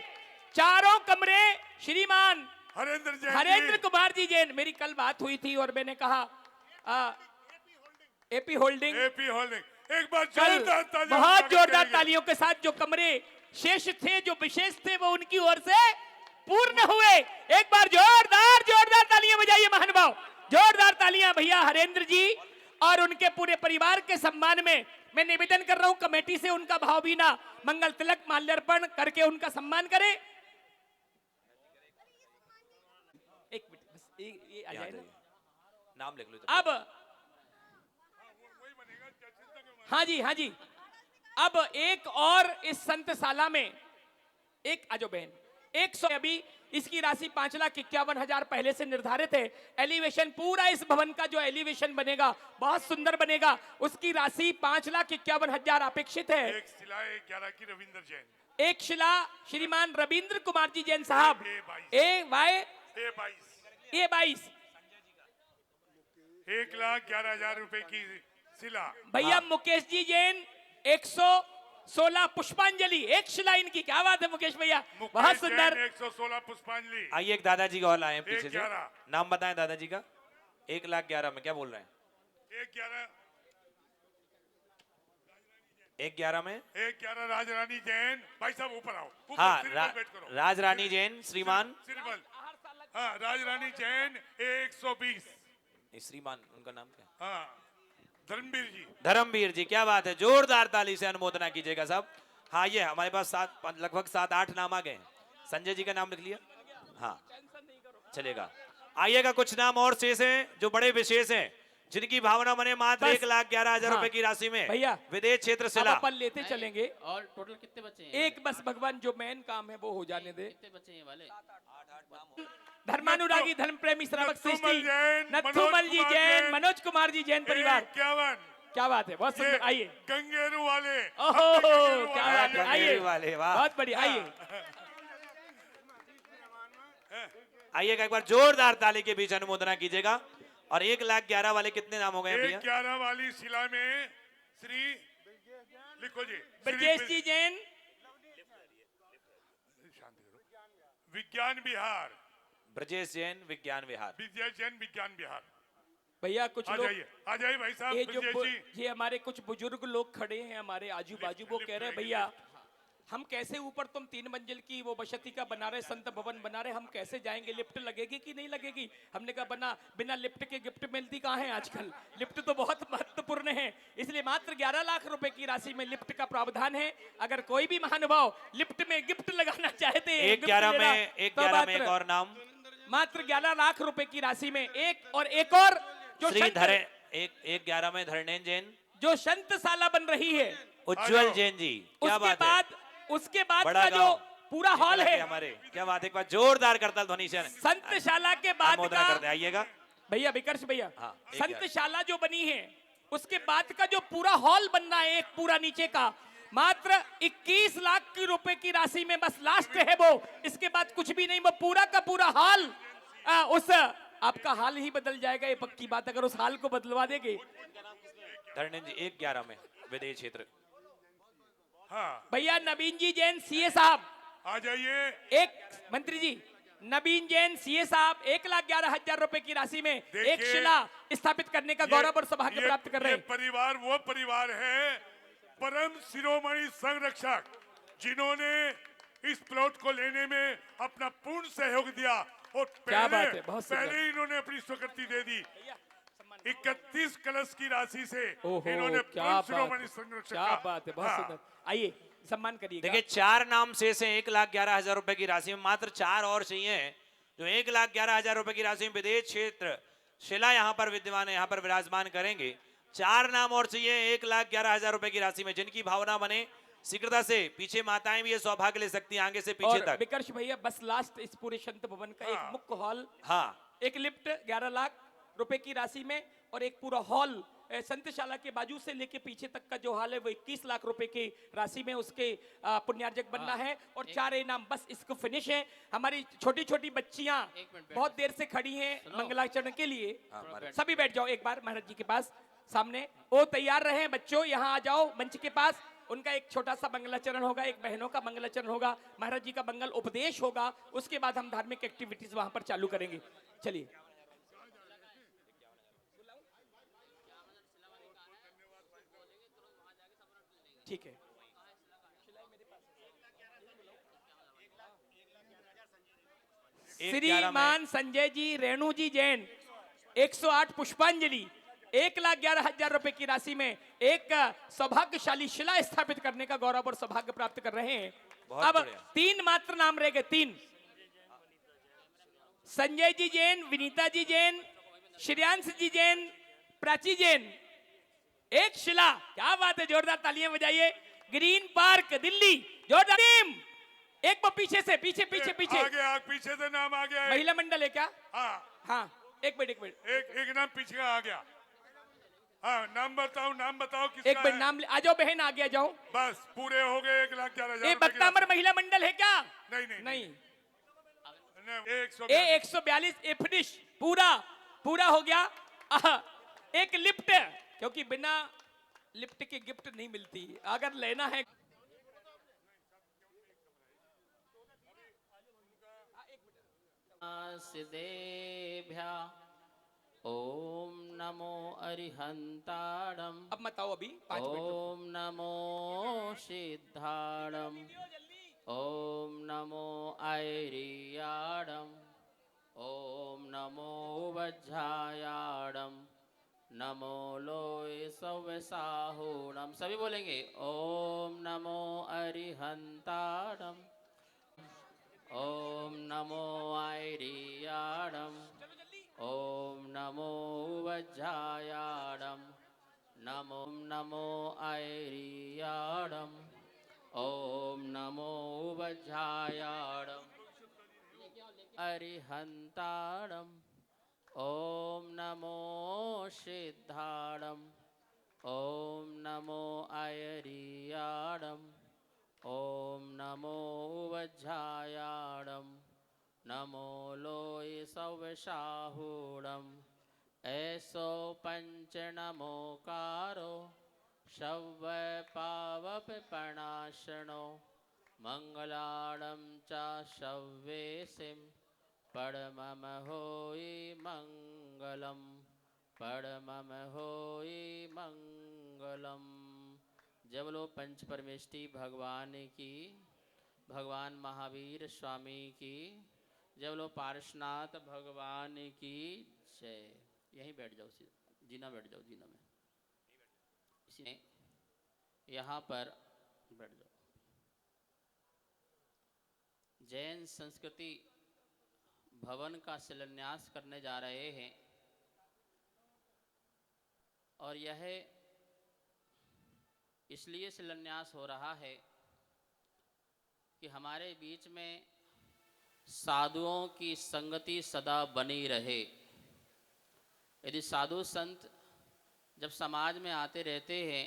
D: चारों कमरे श्रीमान
G: हरेंद्र
D: कुमार जी जैन। मेरी कल बात हुई थी और मैंने कहा एपी होल्डिंग
G: एक बार
D: कल
G: जोरदार तालियों
D: बहुत
G: से
D: जोरदार
G: करेंगे।
D: तालियों के साथ जो कमरे शेष थे, जो विशेष थे, वो उनकी ओर से पूर्ण हुए। एक बार जोरदार जोरदार तालियां बजाइए महानुभाव, जोरदार तालियां भैया हरेंद्र जी और उनके पूरे परिवार के सम्मान में। मैं निवेदन कर रहा हूं कमेटी से, उनका भावभीना मंगल तिलक माल्यार्पण करके उनका सम्मान करें। एक मिनट बस, ये आ जाए ना।
C: नाम लिख लो।
D: अब हाँ जी, हाँ जी, अब एक और इस संतशाला में एक आजो बहन 100 अभी इसकी राशि 5,51,000 पहले से निर्धारित है। एलिवेशन पूरा इस भवन का जो एलिवेशन बनेगा बहुत सुंदर बनेगा। उसकी राशि 5,51,000 अपेक्षित है।
G: एक शिला 11 की रविंद्र जैन,
D: एक शिला श्रीमान रविंद्र कुमार जी जैन साहब A22
G: 1,11,000 रुपए की शिला।
D: भैया मुकेश जी जैन 116 पुष्पांजलि। एक शिला इनकी, क्या बात है मुकेश भैया, बहुत सुंदर।
G: 116 पुष्पांजलि।
C: आइए एक दादाजी का और लाए पीछे से।
G: 1,11
C: नाम बताएं दादाजी का। 1,11,000 में क्या बोल रहे हैं? 1,11 में
G: 1,11 राजरानी जैन। भाई साहब ऊपर आओ, ऊपर
C: हाँ
G: श्रीफल भेंट करो।
C: राजरानी जैन श्रीमान।
G: श्रीफल, हाँ राजरानी जैन 120।
C: श्रीमान उनका नाम क्या?
G: हाँ धर्मवीर जी।
C: धर्मवीर जी, क्या बात है, जोरदार ताली से अनुमोदना कीजिएगा साहब। हाँ ये हमारे पास लगभग 7-8 नाम आ गए। संजय जी का नाम लिख लिया। हाँ चलेगा। आइएगा, कुछ नाम और शेष हैं जो बड़े विशेष हैं, जिनकी भावना बने मात्र 1,11,000 रुपए की राशि में
D: भैया
C: विदेश क्षेत्र से
D: अब अपन लेते चलेंगे।
E: और टोटल कितने बचे हैं?
D: एक बस भगवान जो मेन काम है वो हो जाने दे।
E: कितने बचे हैं वाले?
D: धर्मानुरागी धर्म प्रेमी श्रावक श्रेष्ठी
G: नथुमल जैन,
D: नथुमल जी
G: मनोज कुमार
D: जैन,
G: जैन,
D: मनोज कुमार जी जैन परिवार।
G: 51।
D: क्या बात है, बहुत सुंदर। आइए।
G: गंगेरू वाले।
D: ओहो
G: गंगेरू
D: क्या
G: वाले
D: बात है, आइए।
C: गंगेरू वाले, वाह।
D: बहुत बढ़िया, आइए।
C: आइएगा, एक बार जोरदार ताली के बीच अनुमोदना कीजिएगा। और 1,11,000 वाले कितने नाम हो गए भैया?
G: 1,11 वाली शिला में श्री लिखो जी,
D: ब्रजेश जी जैन,
G: विज्ञान विहार।
C: ब्रजेश जैन विज्ञान विहार।
G: विजय जैन विज्ञान विहार।
D: भैया कुछ
G: आ
D: लोग,
G: जाइए भाई साहब,
D: ये जो
G: ब्रजेश जी।
D: ये हमारे कुछ बुजुर्ग लोग खड़े हैं हमारे आजू बाजू, वो कह रहे हैं भैया हम कैसे ऊपर, तुम 3 मंजिल की वो बसती का बना रहे, संत भवन बना रहे, हम कैसे जाएंगे, लिफ्ट लगेगी कि नहीं लगेगी? हमने कहा बिना लिफ्ट के गिफ्ट मिलती कहाँ है आजकल, लिफ्ट तो बहुत महत्वपूर्ण है, इसलिए मात्र 11 लाख रुपए की राशि में लिफ्ट का प्रावधान है। अगर कोई भी महानुभाव लिफ्ट में गिफ्ट लगाना चाहते हैं,
C: एक 11 में एक और नाम
D: मात्र 11 लाख रुपए की राशि में एक और जो
C: श्री
D: संत-
C: धरे एक 11 में धरणेन जैन,
D: जो संतशाला बन रही है,
C: उज्जवल जैन जी, क्या बात है,
D: उसके बाद
C: बड़ा
D: का जो
C: गांव,
D: पूरा हॉल है
C: हमारे, क्या बात है, एक बार जोरदार करताल ध्वनि से
D: संतशाला के बाद
C: अनुमोदन करते
D: का,
C: आइएगा
D: भैया विकर्ष भैया,
C: हाँ, एक
D: संतशाला जो बनी है उसके बाद का जो पूरा हॉल बनना है, एक पूरा नीचे का, मात्र 21 लाख की रुपए की राशि में बस लास्ट है वो, इसके बाद कुछ भी नहीं, वो पूरा का पूरा हॉल उस आपका हाल ही बदल जाएगा, ये पक्की बात, अगर उस हाल को बदलवा देंगे।
C: धरणेन जी 1-11 में विदेश क्षेत्र।
G: हाँ
D: भैया नवीन जी जैन सीए साहब,
G: आ जाइए।
D: एक मंत्री जी नवीन जैन सीए साहब 1,11,000 रुपए की राशि में एक
G: देखिए,
D: शिला स्थापित करने का गौरव और सौभाग्य प्राप्त कर रहे
G: ये
D: हैं।
G: परिवार वो परिवार है, परम शिरोमणि संरक्षक, जिन्होंने इस प्लॉट को लेने में अपना पूर्ण सहयोग दिया और
D: क्या बात है, बहुत सुंदर।
G: पहले इन्होंने अपनी स्वीकृति दे दी। 31 कलश की राशि से
D: ओहो,
G: इन्होंने
D: क्या
G: परम
D: बात
G: शिरोमणि
D: है,
G: संरक्षक
D: क्या
G: का-
D: बात है, बहुत
G: हाँ।
D: सुंदर। आइए सम्मान करिएगा।
C: देखिए 4 नाम शेष हैं 1,11,000 रुपए की राशि में, मात्र 4 और चाहिए, जो 1,11,000 रुपए की राशि में विदेश क्षेत्र शिला यहाँ पर विद्यमान है, यहाँ पर विराजमान करेंगे। 4 नाम और चाहिए 1,11,000 रुपए की राशि में, जिनकी भावना बने शीघ्रता से, पीछे माताएं भी ये सौभाग्य ले सकती हैं आगे से पीछे
D: और
C: तक।
D: विकर्ष भैया बस लास्ट इस पूरे संत भवन का एक मुख्य हॉल,
C: हाँ
D: एक लिफ्ट 11 लाख रुपए की राशि में, और एक पूरा हॉल संतशाला के बाजू से लेके पीछे तक का जो हॉल है वो 21 लाख रुपए की राशि में उसके पुण्यार्जक बनना है, और 4 इनाम बस इसको फिनिश है। हमारी छोटी छोटी बच्चियां
E: एक मिनट बैठ
D: बहुत देर से खड़ी हैं मंगलाचरण के लिए, सभी बैठ जाओ एक बार महाराज जी के पास सामने, वो तैयार रहे बच्चों, यहाँ आ जाओ मंच के पास। उनका एक छोटा सा मंगलाचरण होगा, एक बहनों का मंगलाचरण होगा, महाराज जी का मंगल उपदेश होगा, उसके बाद हम धार्मिक एक्टिविटीज वहां पर चालू करेंगे। चलिए ठीक है। श्रीमान संजय जी रेणु जी जैन 108 पुष्पांजलि 1,11,000 रुपए की राशि में एक सौभाग्यशाली शिला स्थापित करने का गौरव और सौभाग्य प्राप्त कर रहे हैं। अब 3 मात्र नाम रह गए, 3, संजय जी जैन, विनीता जी जैन, श्रेयांश जी जैन, प्राची जैन, एक शिला। क्या बात है, जोरदार तालियां बजाइए। ग्रीन पार्क दिल्ली, जोरदार टीम। एक बार पीछे से, पीछे पीछे पीछे
G: आगे पीछे से नाम आ गया है।
D: महिला मंडल है क्या?
G: हाँ
D: हाँ एक मिनट
G: एक नाम पीछे का आ गया। हाँ नाम बताओ किसका
D: एक मिनट
G: है?
D: नाम आ जाओ बहन, आ गया जाओ।
G: बस पूरे हो गए 1,11,000
D: ये बक्तामर महिला मंडल है क्या?
G: नहीं
D: नहीं।
G: 142
D: 142 फिनिश पूरा हो गया। एक लिफ्ट, क्योंकि बिना लिफ्ट के गिफ्ट नहीं मिलती, अगर लेना है
E: सिद्धेभ्या ओम नमो अरिहंताणम।
D: अब मत आओ, अभी 5 मिनट रुको।
E: ओम नमो सिद्धाणम। ओम नमो ऐरियाणम। ओम नमो वज्रायाणम। नमो लोय सव्यसाहूणम। सभी बोलेंगे ओम नमो अरिहंताणम। ओम नमो ऐरियाणम। ओम नमो वज्रायाणम। नमो ऐरियाणम। ओम नमो वज्रायाणम। अरिहंताणम। ओम नमो सिद्धाणम। ओम नमो ऐरियाणम। ओम नमो वज्रायाणम। नमो लोय सव्यसाहूणम। ऐसो पंच नमोकारो शव्य पावपनाशनो। मंगलाणं च शव्येसिं परमम होई मंगलम। परमम होई मंगलम। जय बोलो पंच परमेष्टि भगवान की, भगवान महावीर स्वामी की, जय बोलो पार्श्वनाथ भगवान की जय। यहीं बैठ जाओ, जीना बैठ जाओ, जीना में इसी यहाँ पर बैठ जाओ। जैन संस्कृति भवन का शिलान्यास करने जा रहे हैं और यह इसलिए शिलान्यास हो रहा है कि हमारे बीच में साधुओं की संगति सदा बनी रहे। यदि साधु संत जब समाज में आते रहते हैं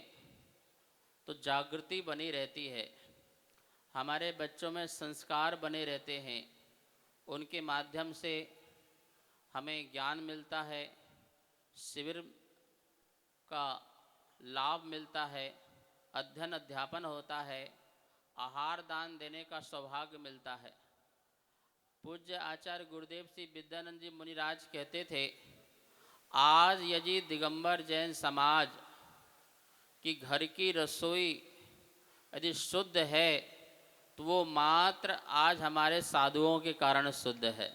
E: तो जागृति बनी रहती है, हमारे बच्चों में संस्कार बने रहते हैं, उनके माध्यम से हमें ज्ञान मिलता है, शिविर का लाभ मिलता है, अध्ययन अध्यापन होता है, आहार दान देने का सौभाग्य मिलता है। पूज्य आचार्य गुरुदेव श्री विद्यानंद जी मुनिराज कहते थे, आज यदि दिगंबर जैन समाज की घर की रसोई यदि शुद्ध है तो वो मात्र आज हमारे साधुओं के कारण शुद्ध है।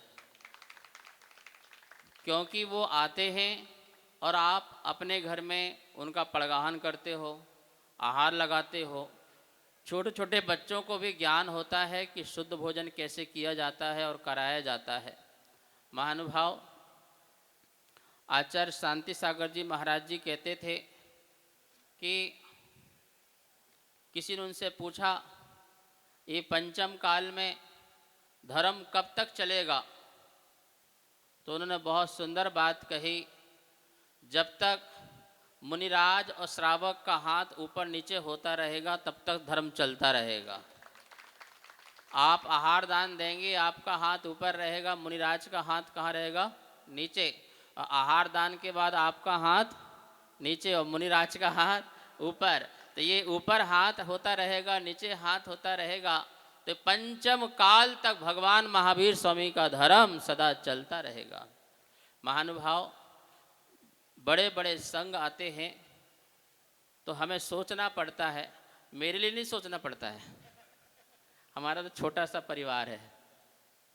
E: क्योंकि वो आते हैं और आप अपने घर में उनका पड़गाहन करते हो, आहार लगाते हो। छोटे छोटे बच्चों को भी ज्ञान होता है कि शुद्ध भोजन कैसे किया जाता है और कराया जाता है। महानुभाव आचार्य शांति सागर जी महाराज जी कहते थे कि किसी ने उनसे पूछा, ये पंचम काल में धर्म कब तक चलेगा? तो उन्होंने बहुत सुंदर बात कही, जब तक मुनिराज और श्रावक का हाथ ऊपर नीचे होता रहेगा तब तक धर्म चलता रहेगा। आप आहार दान देंगे, आपका हाथ ऊपर रहेगा, मुनिराज का हाथ कहाँ रहेगा? नीचे। और आहार दान के बाद आपका हाथ नीचे और मुनिराज का हाथ ऊपर। तो ये ऊपर हाथ होता रहेगा, नीचे हाथ होता रहेगा, तो पंचम काल तक भगवान महावीर स्वामी का धर्म सदा चलता रहेगा। महानुभाव बड़े बड़े संघ आते हैं तो हमें सोचना पड़ता है, मेरे लिए नहीं सोचना पड़ता है, हमारा तो छोटा सा परिवार है,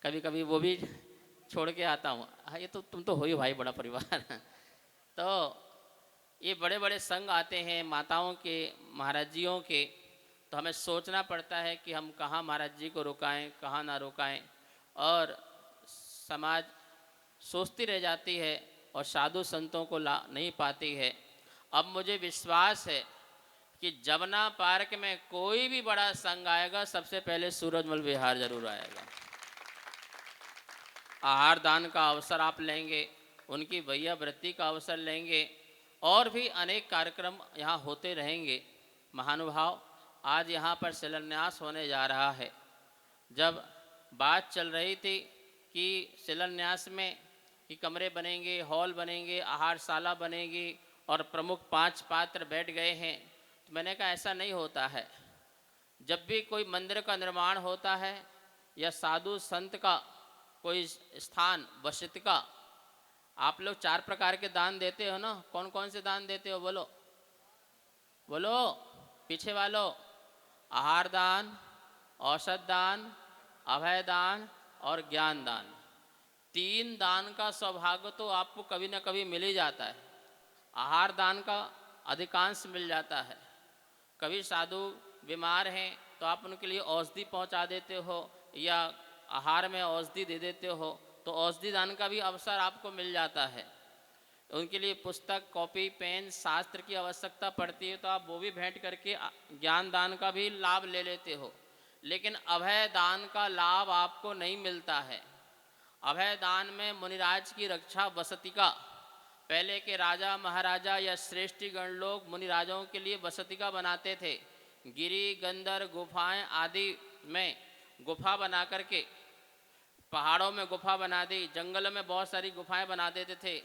E: कभी कभी वो भी छोड़ के आता हूँ। हाँ, ये तो तुम तो हो ही भाई बड़ा परिवार। तो ये बड़े बड़े संघ आते हैं माताओं के, महाराज जियों के, तो हमें सोचना पड़ता है कि हम कहाँ महाराज जी को रुकाएं, कहाँ ना रुकाएं, और समाज सोचती रह जाती है और साधु संतों को ला नहीं पाती है। अब मुझे विश्वास है कि जमुना पार्क में कोई भी बड़ा संघ आएगा, सबसे पहले सूरजमल विहार जरूर आएगा। आहार दान का अवसर आप लेंगे, उनकी वैया वृत्ति का अवसर लेंगे, और भी अनेक कार्यक्रम यहाँ होते रहेंगे। महानुभाव आज यहाँ पर शिलान्यास होने जा रहा है। जब बात चल रही थी कि शिलान्यास में कि कमरे बनेंगे, हॉल बनेंगे, आहारशाला बनेगी और प्रमुख 5 पात्र बैठ गए हैं, तो मैंने कहा ऐसा नहीं होता है। जब भी कोई मंदिर का निर्माण होता है या साधु संत का कोई स्थान वसति का, आप लोग 4 प्रकार के दान देते हो ना। कौन कौन से दान देते हो? बोलो बोलो पीछे वालों। आहार दान, औषध दान, अभय दान और ज्ञान दान। 3 दान का सौभाग्य तो आपको कभी ना कभी मिल ही जाता है। आहार दान का अधिकांश मिल जाता है। कभी साधु बीमार हैं तो आप उनके लिए औषधि पहुंचा देते हो या आहार में औषधि दे देते हो, तो औषधि दान का भी अवसर आपको मिल जाता है। उनके लिए पुस्तक, कॉपी, पेन, शास्त्र की आवश्यकता पड़ती है तो आप वो भी भेंट करके ज्ञान दान का भी लाभ ले लेते हो। लेकिन अभय दान का लाभ आपको नहीं मिलता है। अभय दान में मुनिराज की रक्षा वसति का, पहले के राजा महाराजा या श्रेष्ठीगण लोग मुनिराजों के लिए वसति का बनाते थे। गिरी, गंधर, गुफाएं आदि में गुफा बना करके, पहाड़ों में गुफा बना दी, जंगल में बहुत सारी गुफाएं बना देते थे,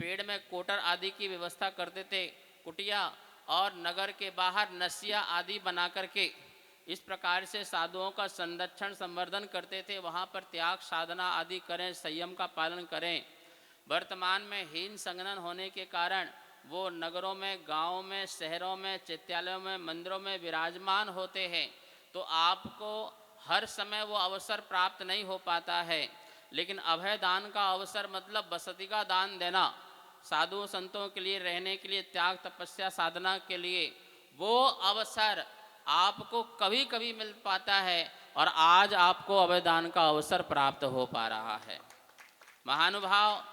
E: पेड़ में कोटर आदि की व्यवस्था करते थे, कुटिया, और नगर के बाहर नसिया आदि बना करके इस प्रकार से साधुओं का संरक्षण संवर्धन करते थे। वहाँ पर त्याग साधना आदि करें, संयम का पालन करें। वर्तमान में हीन संगठन होने के कारण वो नगरों में, गांवों में, शहरों में, चित्यालयों में, मंदिरों में विराजमान होते हैं, तो आपको हर समय वो अवसर प्राप्त नहीं हो पाता है। लेकिन अभय दान का अवसर मतलब बसती का दान देना, साधु संतों के लिए रहने के लिए, त्याग तपस्या साधना के लिए, वो अवसर आपको कभी कभी मिल पाता है और आज आपको अभय दान का अवसर प्राप्त हो पा रहा है। महानुभाव,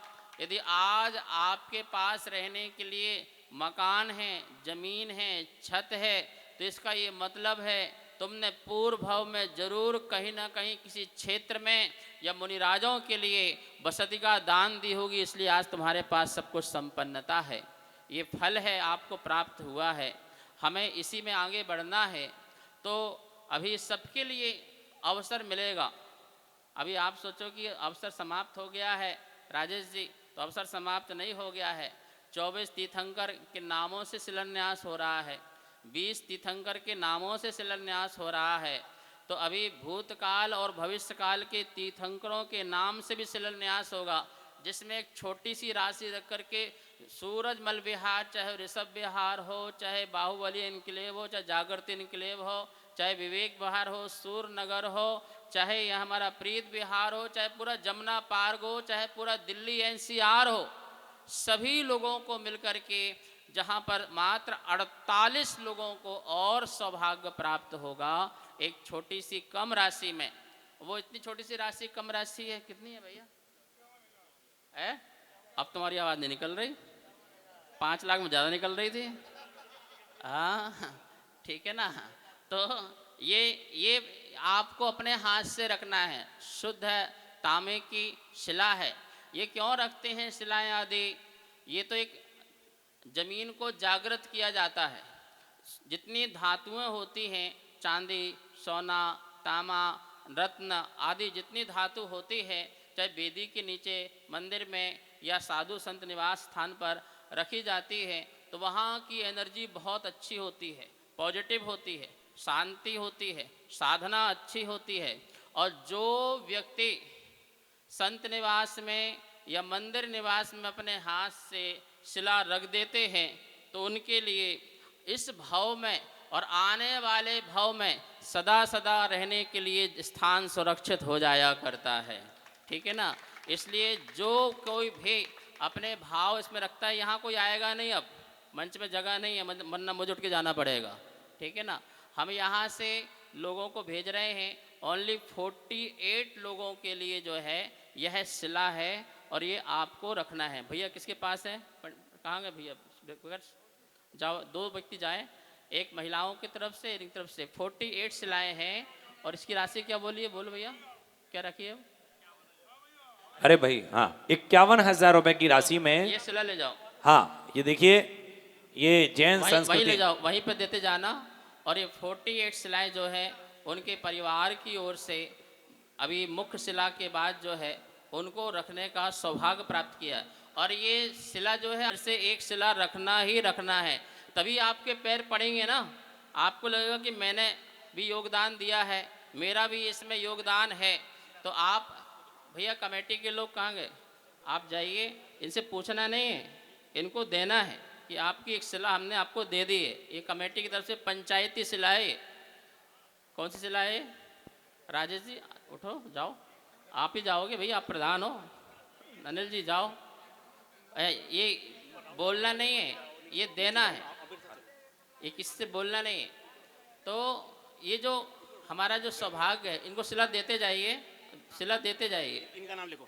E: यदि आज आपके पास रहने के लिए मकान है, जमीन है, छत है, तो इसका ये मतलब है तुमने पूर्व भाव में जरूर कहीं ना कहीं किसी क्षेत्र में या मुनिराजों के लिए बसती का दान दी होगी, इसलिए आज तुम्हारे पास सब कुछ संपन्नता है। ये फल है, आपको प्राप्त हुआ है, हमें इसी में आगे बढ़ना है। तो अभी सबके लिए अवसर मिलेगा। अभी आप सोचो कि अवसर समाप्त हो गया है राजेश जी, तो अवसर समाप्त नहीं हो गया है। 24 तीर्थंकर के नामों से शिलान्यास हो रहा है, 20 तीर्थंकर के नामों से शिलान्यास हो रहा है। तो अभी भूतकाल और भविष्यकाल के तीर्थंकरों के नाम से भी शिलान्यास होगा, जिसमें एक छोटी सी राशि रख करके सूरजमल विहार, चाहे ऋषभ विहार हो, चाहे बाहुबली इनकलेव हो, चाहे जागृति इनकलेव हो, चाहे विवेक विहार हो, सूरनगर हो, चाहे यह हमारा प्रीत विहार हो, चाहे पूरा जमुना पार्क हो, चाहे पूरा दिल्ली एनसीआर हो, सभी लोगों को मिलकर के जहाँ पर मात्र 48 लोगों को और सौभाग्य प्राप्त होगा एक छोटी सी कम राशि में। वो इतनी छोटी सी राशि, कम राशि है, कितनी है भैया? अब तुम्हारी आवाज़ नहीं निकल रही, 5 लाख में ज़्यादा निकल रही थी। हाँ ठीक है ना। तो ये आपको अपने हाथ से रखना है। शुद्ध है, तांबे की शिला है। ये क्यों रखते हैं शिलाएं आदि? ये तो एक जमीन को जागृत किया जाता है। जितनी धातुएं होती हैं, चांदी, सोना, तांबा, रत्न आदि जितनी धातु होती है, चाहे वेदी के नीचे, मंदिर में या साधु संत निवास स्थान पर रखी जाती है, तो वहाँ की एनर्जी बहुत अच्छी होती है, पॉजिटिव होती है, शांति होती है, साधना अच्छी होती है। और जो व्यक्ति संत निवास में या मंदिर निवास में अपने हाथ से शिला रख देते हैं, तो उनके लिए इस भाव में और आने वाले भाव में सदा सदा रहने के लिए स्थान सुरक्षित हो जाया करता है। ठीक है ना। इसलिए जो कोई भी अपने भाव इसमें रखता है, यहाँ कोई आएगा नहीं, अब मंच में जगह नहीं है, वरना मुझे उठ के जाना पड़ेगा। ठीक है ना। हम यहाँ से लोगों को भेज रहे हैं, ओनली 48 लोगों के लिए जो है यह शिला है और ये आपको रखना है। भैया किसके पास है? कहाँ गए भैया? जाओ, 2 व्यक्ति जाएं, एक महिलाओं की तरफ से, एक तरफ से। 48 शिलाएँ हैं। और इसकी राशि क्या बोलिए? बोलो भैया, क्या रखी है?
C: अरे भाई हाँ, 51,000 रुपए की राशि में
E: ये शिला ले जाओ।
C: हाँ ये देखिए, ये जैन संस्कृति,
E: वहीं ले जाओ, वहीं पे देते जाना। और ये 48 शिलाएँ जो है उनके परिवार की ओर से अभी मुख्य शिला के बाद जो है उनको रखने का सौभाग्य प्राप्त किया। और ये शिला जो है से एक शिला रखना ही रखना है, तभी आपके पैर पड़ेंगे ना। आपको लगेगा कि मैंने भी योगदान दिया है, मेरा भी इसमें योगदान है। तो आप भैया कमेटी के लोग कहाँ गए? आप जाइए, इनसे पूछना नहीं है, इनको देना है कि आपकी एक शिला हमने आपको दे दी है। ये कमेटी की तरफ से पंचायती शिला है। कौन सी शिला है? राजेश जी उठो, जाओ, आप ही जाओगे भैया, आप प्रधान हो। अनिल जी जाओ। ये बोलना नहीं है, ये देना है, ये किससे बोलना नहीं है। तो ये जो हमारा जो सौभाग्य है, इनको शिला देते जाइए, शिला देते जाइए।
C: इनका नाम लिखो।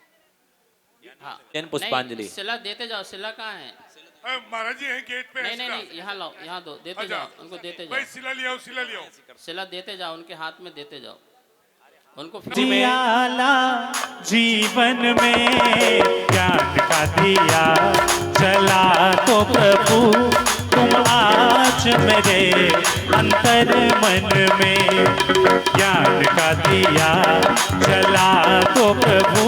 E: हाँ,
C: जैन पुष्पांजलि।
E: शिला देते जाओ। शिला कहाँ है?
G: महाराज जी हैं गेट पे।
E: नहीं, यहाँ लाओ, यहाँ दो, देते जाओ, उनको देते जाओ।
G: शिला लियाओ, शिला लियाओ।
E: शिला देते जाओ, उनके हाथ में देते जाओ, उनको
F: जियाला जीवन में ज्ञान का दिया जला तो प्रभु तुम आज मेरे अंतर मन में। ज्ञान का दिया जला तो प्रभु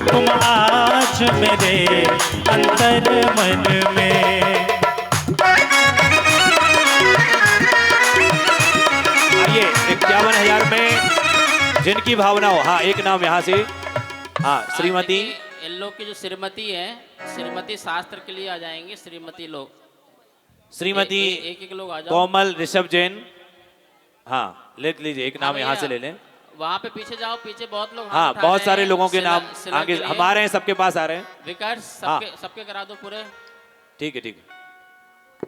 F: तुम आज मेरे अंतर मन में।
C: आइए, 51,000 में जिनकी भावना हो। हाँ, एक नाम यहाँ से। हाँ, श्रीमती
E: लोग की जो श्रीमती है, श्रीमती शास्त्र के लिए आ जाएंगे। श्रीमती लोग,
C: श्रीमती
E: एक एक लोग आ जाओ।
C: कोमल ऋषभ जैन, हाँ लिख लीजिए, एक नाम यहाँ से ले लें।
E: वहाँ पे पीछे जाओ, पीछे बहुत लोग हाथ
C: हाँ
E: उठा
C: बहुत
E: रहे
C: सारे
E: हैं
C: लोगों के
E: शिला-
C: नाम
E: शिला
C: आगे
E: के लिए।
C: हमारे हैं, सबके पास आ रहे हैं।
E: विकास
C: हाँ।
E: सबके करा दो पूरे।
C: ठीक है ठीक है।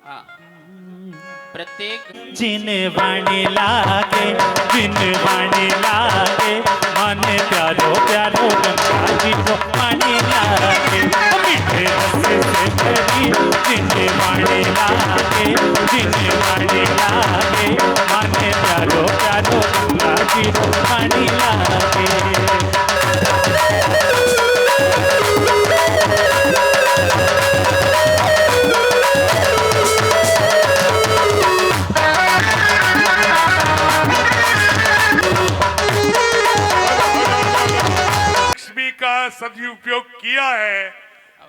E: हाँ, प्रत्येक
F: जिन वाणी लागे, जिन वाणी लागे, मन प्यारो प्यारो गंगा जी को वाणी लागे, मीठे रस से भरी जिन वाणी लागे, जिन वाणी लागे, मन प्यारो प्यारो गंगा जी को वाणी लागे।
G: लक्ष्मी का सदुपयोग किया है।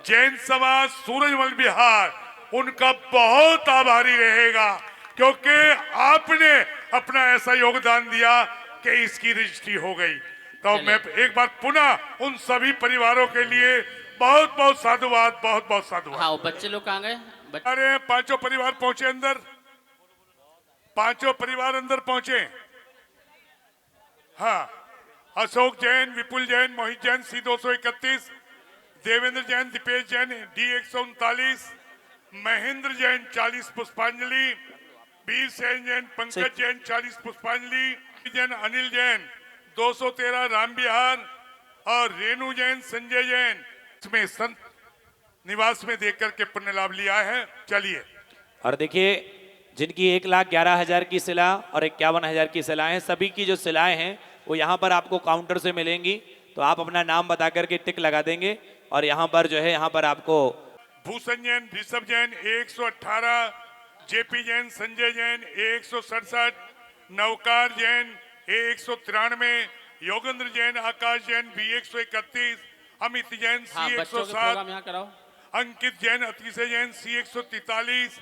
G: जैन समाज सूरजमल बिहार उनका बहुत आभारी रहेगा, क्योंकि आपने अपना ऐसा योगदान दिया कि इसकी रजिस्ट्री हो गई। तो मैं एक बार पुनः उन सभी परिवारों के लिए बहुत बहुत साधुवाद, बहुत बहुत साधुवाद।
E: हाँ, वो बच्चे लोग कहाँ गए?
G: अरे पांचों परिवार पहुंचे अंदर, पांचों परिवार अंदर पहुंचे। हाँ, अशोक जैन, विपुल जैन, मोहित जैन सी 231, देवेंद्र जैन, दीपेश जैन डी 139, महेंद्र जैन 40 पुष्पांजलि, बीर सेन जैन, पंकज जैन 40 पुष्पांजलि, जैन अनिल जैन 213 राम विहार और रेणु जैन, संजय जैन इसमें संत निवास में देख करके पुण्य लाभ लिया है। चलिए,
C: और देखिए जिनकी 1,11,000 की सिला और 51,000 की सिलाएं हैं, सभी की जो सिलाएं हैं वो यहाँ पर आपको काउंटर से मिलेंगी। तो आप अपना नाम बता करके टिक लगा देंगे और यहाँ पर जो है यहाँ पर आपको
G: भूषण जैन, ऋषभ जैन 118, जेपी जैन, संजय जैन 167, नवकार जैन 193, योगेंद्र जैन, आकाश जैन बी 131, अमित जैन
E: हाँ,
G: सी
E: बच्चों के
G: 107,
E: प्रोग्राम यहाँ कराओ।
G: अंकित जैन, अतिशय जैन सी 143,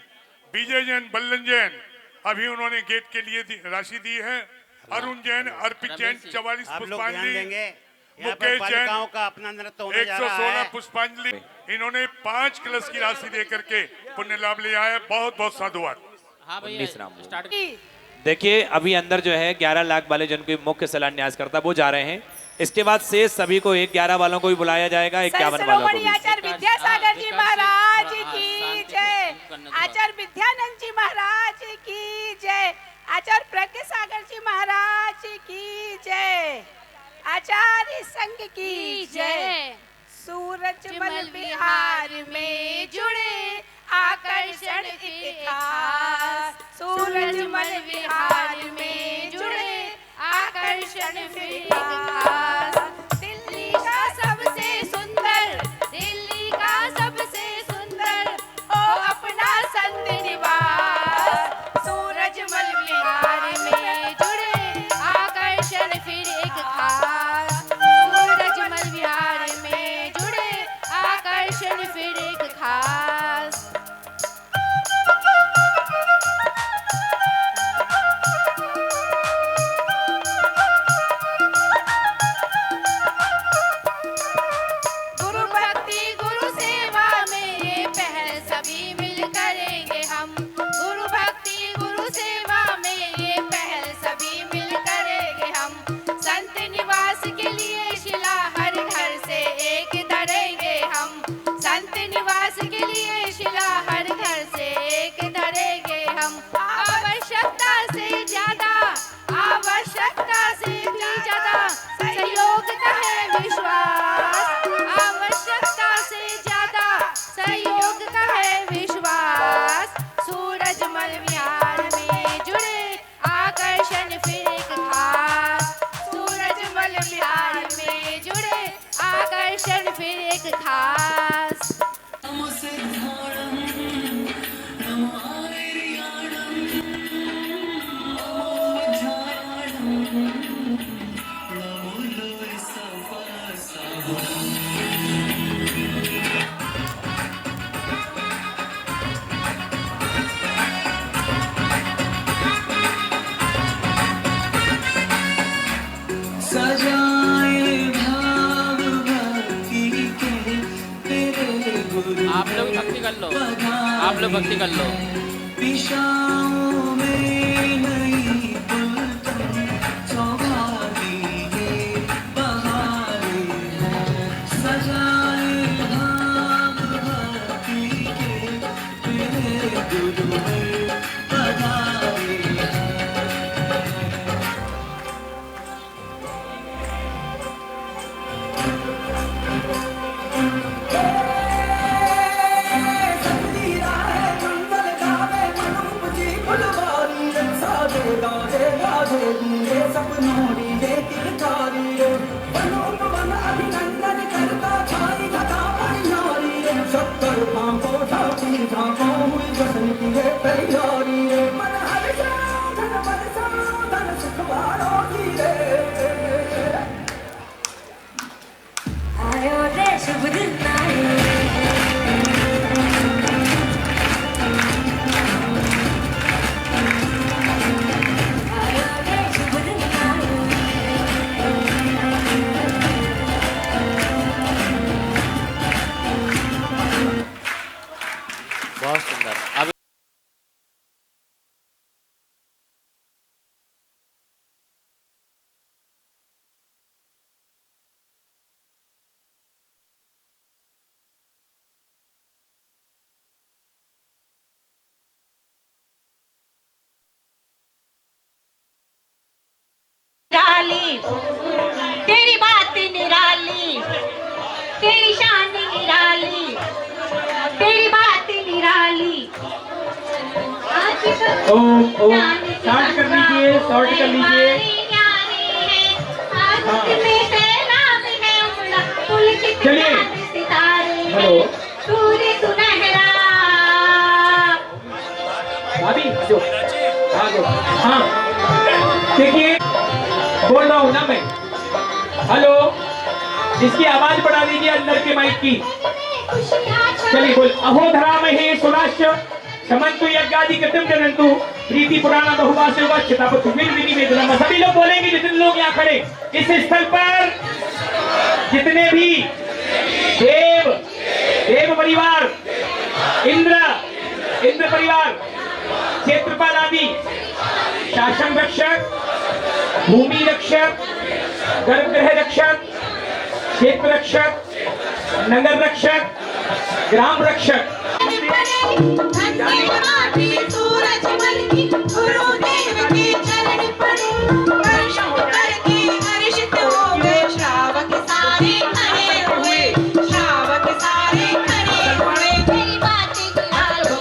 G: विजय जैन, बल्लन जैन अभी उन्होंने गेट के लिए राशि दी है। अरुण जैन, अर्पित जैन 44
H: आप लोग ध्यान
G: पुष्पांजलि,
H: देंगे, यहाँ पर
G: मुकेश जैन
H: बालिकाओं का अपना नृत्य होने जा रहा
G: 116
H: है।
G: पुष्पांजलि। इन्होंने 5 कलश की राशि दे करके पुण्य लाभ लिया है। बहुत बहुत साधुवाद।
E: हाँ भैया,
C: 19 राम।
E: स्टार्ट।
C: देखिए अभी अंदर जो है 11 लाख वाले जिनके मुख्य शिलान्यास करता वो जा रहे हैं। इसके बाद से सभी को 11 वालों को भी बुलाया जाएगा, 51 वालों को भी।
I: आचार्य विद्यासागर जी महाराज की जय, आचार्य विद्यानंद जी महाराज की जय, आचार्य प्रज्ञ सागर जी महाराज की जय, आचार्य संघ की जय। सूरजमल बिहार में जुड़े आकर्षण एक खास, सूरजमल बिहार में जुड़े आकर्षण एक खास। दिल्ली का सबसे सुंदर, दिल्ली का सबसे सुंदर ओ अपना संत निवास, सूरजमल बिहार में जुड़े आकर्षण फिर एक खास, सूरजमल बिहार में जुड़े आकर्षण फिर एक खास।
E: सब लोग भक्ति कर लो।
A: दिशाओं में नई गुलशन सौगाती ये बहारें हैं, सजाए धाम भक्ति के तेरे गुरुवर पधारे हैं।
J: आयो रे शुभ दिन आयो रे शुभ दिन आयो
E: बहुत सुंदर। अब
J: निराली तेरी बात निराली तेरी शान निराली तेरी बात निराली
D: स्टार्ट कर लीजिए, शॉर्ट कर लीजिए। चलिए। हेलो
J: सूर्य सुनहरा
D: भाभी जो हाँ देखिए बोल रहा हूँ ना मैं। हेलो इसकी आवाज बढ़ा दीजिए अंदर के माइक की। चलिए बोल। अहोधरा महे सुराश्य समन्तु यज्ञादि कृतम जनन्तु प्रीति पुराण बहुवासे वक्षता पृथ्वी विनिवेदनम। सभी लोग बोलेंगे जितने लोग यहाँ खड़े इस स्थल पर जितने भी देव परिवार इंद्र परिवार क्षेत्रपाल आदि शासन रक्षक भूमि रक्षक गर्भगृह रक्षक क्षेत्र रक्षक नगर रक्षक ग्राम रक्षक
J: सूरजमल की गुरुदेव के चरण पड़े वर्षों करके हर्षित हो गए श्रावक सारे खड़े हुए श्रावक सारे खड़े हुए तेरी बात निराली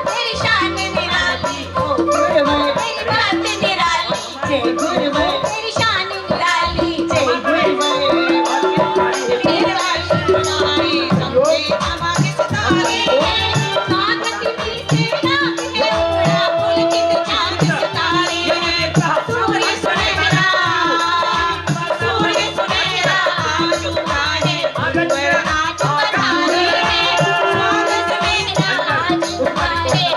J: तेरी शान निराली तेरी बात निराली जय गुरुवर तेरी शान निराली जय गुरुवर तेरे दर्शन नारे समझे हमारे सितारे हैं स्वागत की सेना है बड़ा पुलकित चांद सितारे हैं सूर्य सुनहरा आज उगा है आज पधारे हैं स्वागत में आज उगा है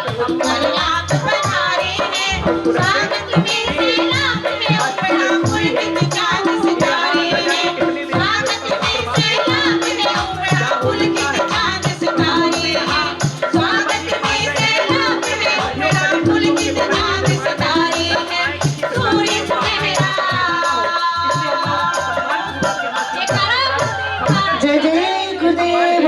J: आप पधारे हैं स्वागत में सेना है बड़ा पुलकित चांद सितारे हैं स्वागत में सेना है बड़ा पुलकित चांद सितारे हैं स्वागत में सेना है बड़ा पुलकित चांद सितारे हैं सूर्य सुनहरा जय जय गुरुदेव।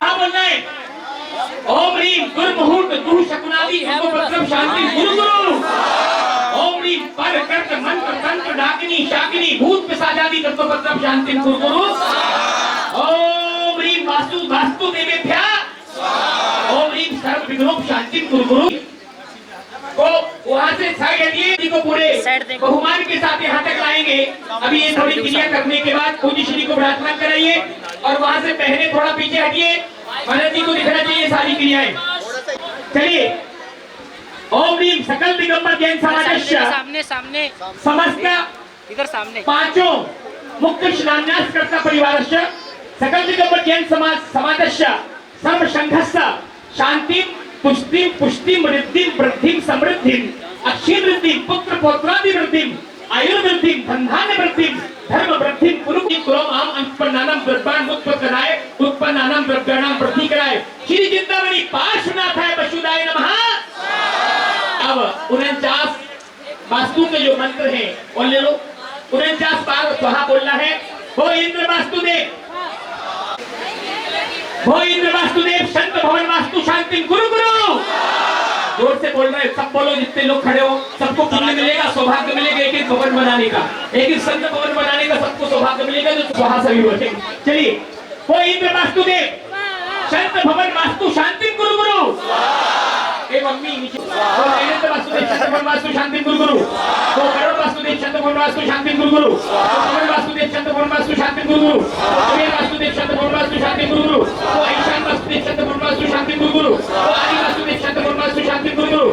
D: क्या बोलना है? ओम ह्रीम दुर्मुहूर्त दुह शकुनादि सर्वोपद्रव शांति गुरु गुरु। ओम ह्रीम पर कर्त मंत्र तंत्र डाकिनी शाकिनी भूत पिशाचादि सर्वोपद्रव शांति गुरु गुरु। ओम ह्रीम वास्तु वास्तु देवेभ्यः ओम ह्रीम सर्व विघ्नोप शांति गुरु गुरु। को वहाँ से साइड हटिए को पूरे बहुमान के साथ यहाँ तक लाएंगे। अभी ये थोड़ी क्रिया करने के बाद पूज्य श्री को विराजमान कराइए और वहाँ से पहले थोड़ा पीछे हटिए। महाराज जी को दिखना चाहिए सारी क्रियाएं। चलिए ओम ह्रीम सकल दिगंबर जैन समाजस्य
E: सामने सामने
D: समस्त
J: इधर सामने
D: पांचों मुख्य शिलान्यास कर्ता परिवारस्य सकल दिगंबर जैन समाज समाजस्य सर्व संघस्य शांति पुष्टिम पुष्टिम वृद्धिम वृद्धिम समृद्धिम अक्षय वृद्धिम पुत्र पौत्रादि वृद्धिम आयुर्वृद्धिम धनधान्य वृद्धिम धर्म वृद्धिम कुरुम आम उत्पन्नानाम द्रव्याण उत्पन्नाय उत्पन्नानाम द्रव्याणाम वृद्धि कराए श्री चिंतामणि पार्श्वनाथाय वसुदाय नमः। अब 49 वास्तु के जो मंत्र हैं वो ले लो। 49 बार वहां बोलना है। हो इंद्र वास्तुदेव, हो इंद्र वास्तुदेव, संत भवन वास्तु शांति गुरु गुरु। जोर से बोल रहे हैं, सब बोलो, जितने लोग खड़े हो सबको पुण्य मिलेगा, सौभाग्य मिलेगा एक एक भवन बनाने का, एक एक संत भवन बनाने का सबको सौभाग्य मिलेगा। जो वहां सभी बोले चलिए, हो इंद्र वास्तुदेव, संत भवन वास्तु शांति गुरु गुरु। एक मम्मी नीचे वास्तुदेव संत भवन वास्तु शांति गुरु गुरु। तो करोड़ वास्तुदेव संत भवन वास्तु शांति गुरु गुरु। करोड़ वास्तुदेव संत भवन वास्तु शांति गुरु गुरु। कुबेर वास्तुदेव संत भवन वास्तु शांति गुरु गुरु। तो ईशान वास्तुदेव संत भवन वास्तु शांति गुरु गुरु। तो आदि वास्तुदेव संत भवन वास्तु शांति गुरु गुरु।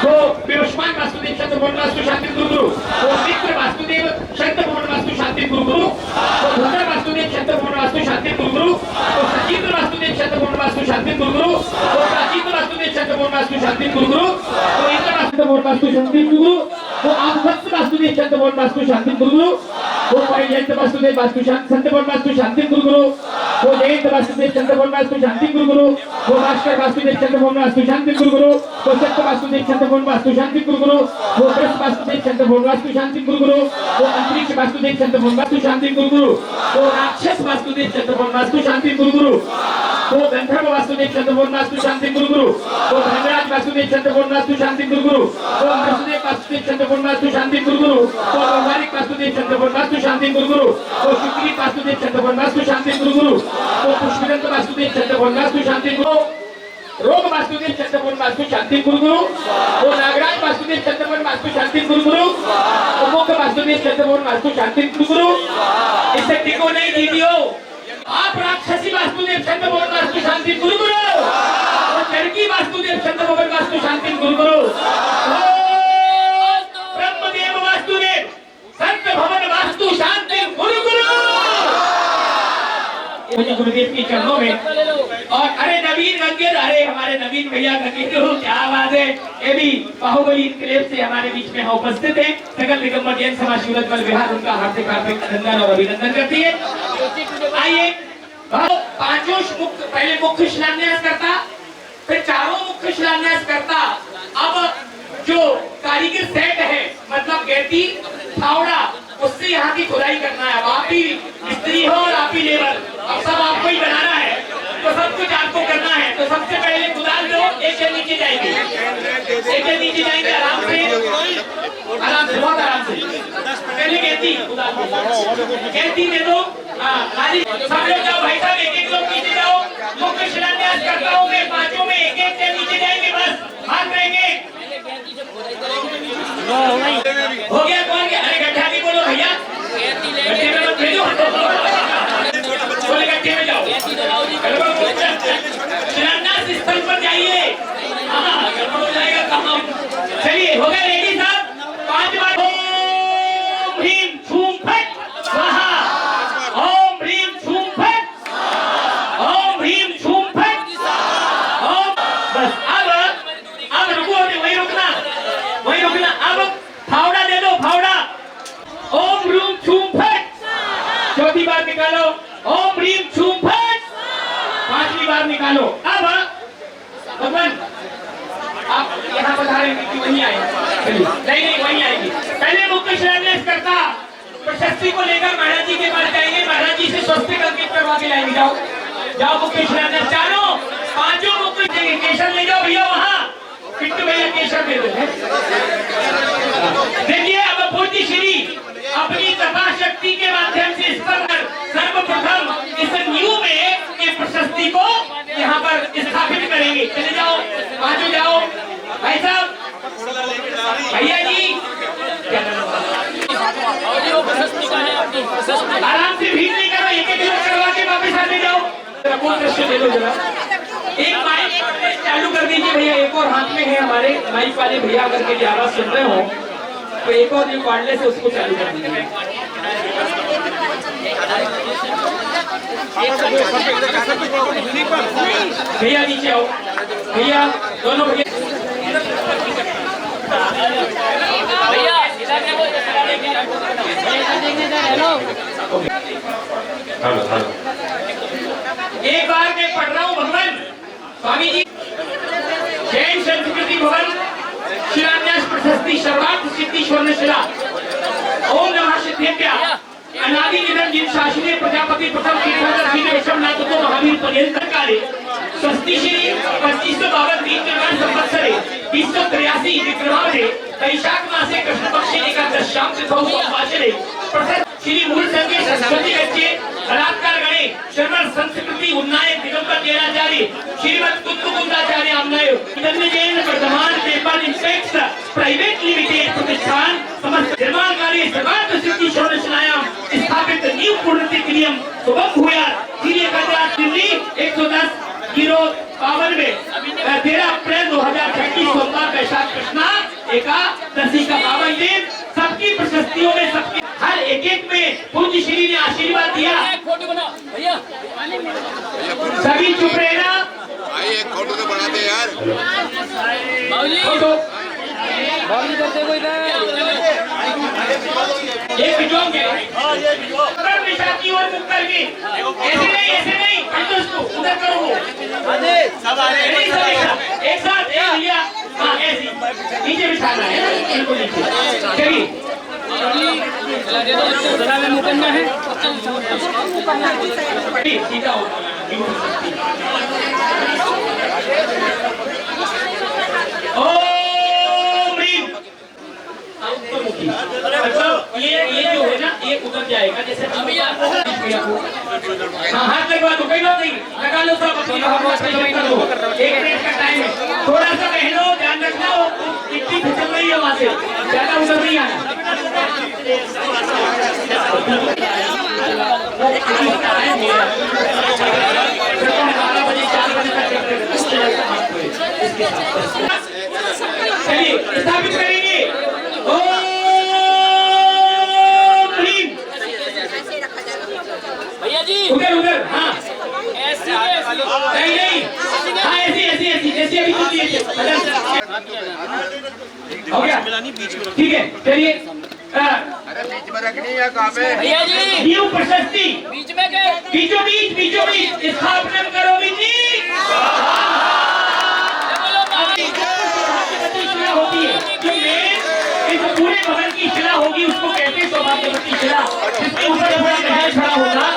D: तो विवस्वान वास्तुदेव संत भवन वास्तु शांति गुरु गुरु। तो मित्र वास्तुदेव संत भवन वास्तु शांति गुरु गुरु। तो धुंधर वास्तुदेव संत भवन वास्तु शांति गुरु गुरु। तो सचित्र वास्तुदेव संत भवन वास्तु शांति गुरु गुरु। तो प्राचीन वास्तुदेव संत भवन वास्तु शांति गुरु गुरु। तो इंद्र वास्तु भवन वास्तु शांति गुरु गुरु। तो आप वास्तुदेव संत भवन वास्तु शांति गुरु गुरु। तो जयंत वास्तुदेव वास्तु संत भवन वास्तु शांति गुरु गुरु। तो जयंत वास्तुदेव संत भवन वास्तु शांति गुरु गुरु। तो भास्कर वास्तुदेव संत भवन वास्तु शांति गुरु गुरु। तो सत्य वास्तुदेव संत भवन वास्तु शांति गुरु गुरु। तो कृष्ण वास्तुदेव संत भवन वास्तु शांति गुरु गुरु। तो अंतरिक्ष वास्तुदेव संत भवन वास्तु शांति गुरु गुरु। तो राक्षस वास्तुदेव संत भवन वास्तु शांति गुरु गुरु। तो गंधर्व वास्तुदेव संत भवन वास्तु शांति गुरु गुरु। तो धर्मराज वास्तुदेव संत भवन वास्तु शांति गुरु गुरु। तो वासुदेव वास्तुदेव संत भवन वास्तु शांति गुरु गुरु। तो व्यवहारिक वास्तुदेव संत भवन वास्तु शांति गुरु गुरु। तो शुक्री वास्तुदेव संत भवन वास्तु शांति गुरु गुरु। तो पुष्पदंत वास्तुदेव संत भवन वास्तु शांति गुरु। रोग वास्तुदेव संत भवन वास्तु शांति गुरु गुरु। तो नागराज वास्तुदेव संत भवन वास्तु शांति गुरु गुरु। तो मुख वास्तुदेव संत भवन वास्तु शांति गुरु गुरु। इससे टिको नहीं दीदियो, आप राक्षसी वास्तुदेव संत भवन वास्तु शांति गुरु गुरु। और चरकी वास्तुदेव संत भवन वास्तु शांति गुरु गुरु। ब्रह्मदेव वास्तुदेव संत भवन वास्तु शांति गुरु गुरु। मुझे गुरुदेव के चरणों में। और अरे नवीन गंगेर, अरे हमारे नवीन भैया गंगेर, क्या आवाज है। ये भी बाहुबली इनकलेव से हमारे बीच में उपस्थित है। सकल दिगंबर जैन समाज सूरजमल विहार उनका हार्दिक हार्दिक अभिनंदन और अभिनंदन करती है। आइए, पांचों मुख्य, पहले मुख्य शिलान्यास करता, फिर चारों मुख्य शिलान्यास करता। अब जो कारीगर सेट है, मतलब गेटी फावड़ा, उससे यहाँ की खुदाई करना है। अब आप ही मिस्त्री हो और आप ही लेबर, अब सब आपको ही बनाना है, तो सब कुछ आपको करना है। तो सबसे पहले कुदाल दो, एक जन नीचे जाएंगे, एक जन नीचे जाएंगे, आराम से, आराम से, बहुत आराम से। पहले कहती कुदाल कहती दे दो, खाली सब लोग जाओ भाई साहब, एक एक लोग नीचे जाओ। मुख्य शिलान्यास करता हूँ मैं, पांचों में एक एक जन नीचे जाएंगे, बस हाथ रहेंगे। हो गया कौन गया? अरे गड्ढा नहीं बोलो भैया, गड्ढे में मत भेजो, बोले गड्ढे में जाओ। शिलान्यास स्थल पर जाइए, हाँ गड़बड़ हो जाएगा काम। चलिए हो गया रेडी साहब, 5 बार ओम ह्रीम छूम फट स्वाहा, ओम ह्रीम छूम फट, ओम ह्रीम छूम फट, ओम। बस अब रुको, वही रुकना, वही रुकना। अब फावड़ा दे दो, फावड़ा, ओम ह्रीम छूम फट, चौथी बार निकालो, ओम ह्रीम छूम फट, 5वीं बार निकालो। अब भगवान आप यहाँ बता रहे हैं कि वहीं आए, नहीं नहीं वहीं आएगी। पहले मुख्य शिलान्यास करता प्रशस्ति को लेकर महाराज जी के पास जाएंगे, महाराज जी से स्वस्तिक अंकित करवा के लाएंगे। जाओ जाओ, मुख्य शिलान्यास चारों पांचों मुख्य केशर ले जाओ भैया, वहाँ पिट्टू भैया केशर दे दो। देखिए अब पूज्य श्री अपनी तपा शक्ति के माध्यम से इस पर सर्वप्रथम इस न्यू में ये प्रशस्ति को यहाँ पर स्थापित करेंगे। चले जाओ, पांचों जाओ भाई साहब, भैया जी आराम से भीड़ नहीं करो, एक एक लोग करवा के वापस आते जाओ। दृश्य दे दो जरा, एक माइक चालू कर दीजिए भैया, एक और हाथ में है हमारे माइक वाले भैया, अगर के आवाज सुन रहे हो तो एक और कॉर्डलेस है उसको चालू कर दीजिए। भैया नीचे आओ, भैया दोनों भैया एक बार मैं पढ़ रहा हूँ भगवान स्वामी जी जैन संस्कृति भवन शिलान्यास प्रशस्ति सर्वार्थ सिद्धि स्वर्ण शिला ओम नमः सिद्धेभ्यः अनादि निधन जिन शासनीय प्रजापति प्रथम तीर्थंकर श्री वैष्णवनाथ को महावीर पर्यंत काले स्वस्ति श्री 2552 संवत्सरे 283 विक्रमावरे वैशाख मासे कृष्ण पक्षे एकादश्याम तिथौ संवत्सरे प्रथम श्री मूल संगे सरस्वती गच्छे बलात्कार गणे शर्मन संस्कृति उन्नायक दिगंबर जैनाचार्य श्रीमद कुंदकुंदाचार्य आमनाय धन्य Jain Vardhaman paper impex private limited प्रतिष्ठान समस्त निर्माण कार्य सर्वार्थ सिद्धि स्वर्ण शिलायाम स्थापित नींव पूर्णति क्रियम सुबह हुआ 1000 दिल्ली 110 में 13 अप्रैल 2026 सोमवार वैशाख कृष्णा एकादशी का पावन दिन सबकी प्रशस्तियों में सबकी हर एक में पूज्य श्री ने आशीर्वाद दिया। सभी चुप रहना।
K: भाई एक फोटो तो बना दे यार।
D: फोटो एक भिजवाओगे दिशा की ओर मुख करके ऐसे नहीं उधर करो एक साथ भैया हाँ ऐसे नीचे बिछाना है इनको नीचे चलिए सीधा हो मतलब ये जो है ना ये उतर जाएगा जैसे हाँ हाथ लगवा दो कोई बात नहीं लगा लो सब एक मिनट का टाइम है थोड़ा सा पहनो ध्यान रखना हो इतनी फिसल रही है वहां से ज्यादा उतर नहीं आना चलिए स्थापित करेंगे भैया जी उधर हाँ ऐसी नहीं हाँ ऐसी जैसे अभी तुम दिए थे हो गया ठीक है चलिए
K: अरे बीच में रखनी है कहाँ पे
D: भैया जी न्यू प्रशस्ति बीच में बीचों बीच स्थापना करो जी होती है इस पूरे भवन की शिला होगी उसको कहते हैं सौभाग्यवती शिला जिसके ऊपर पूरा महल खड़ा होगा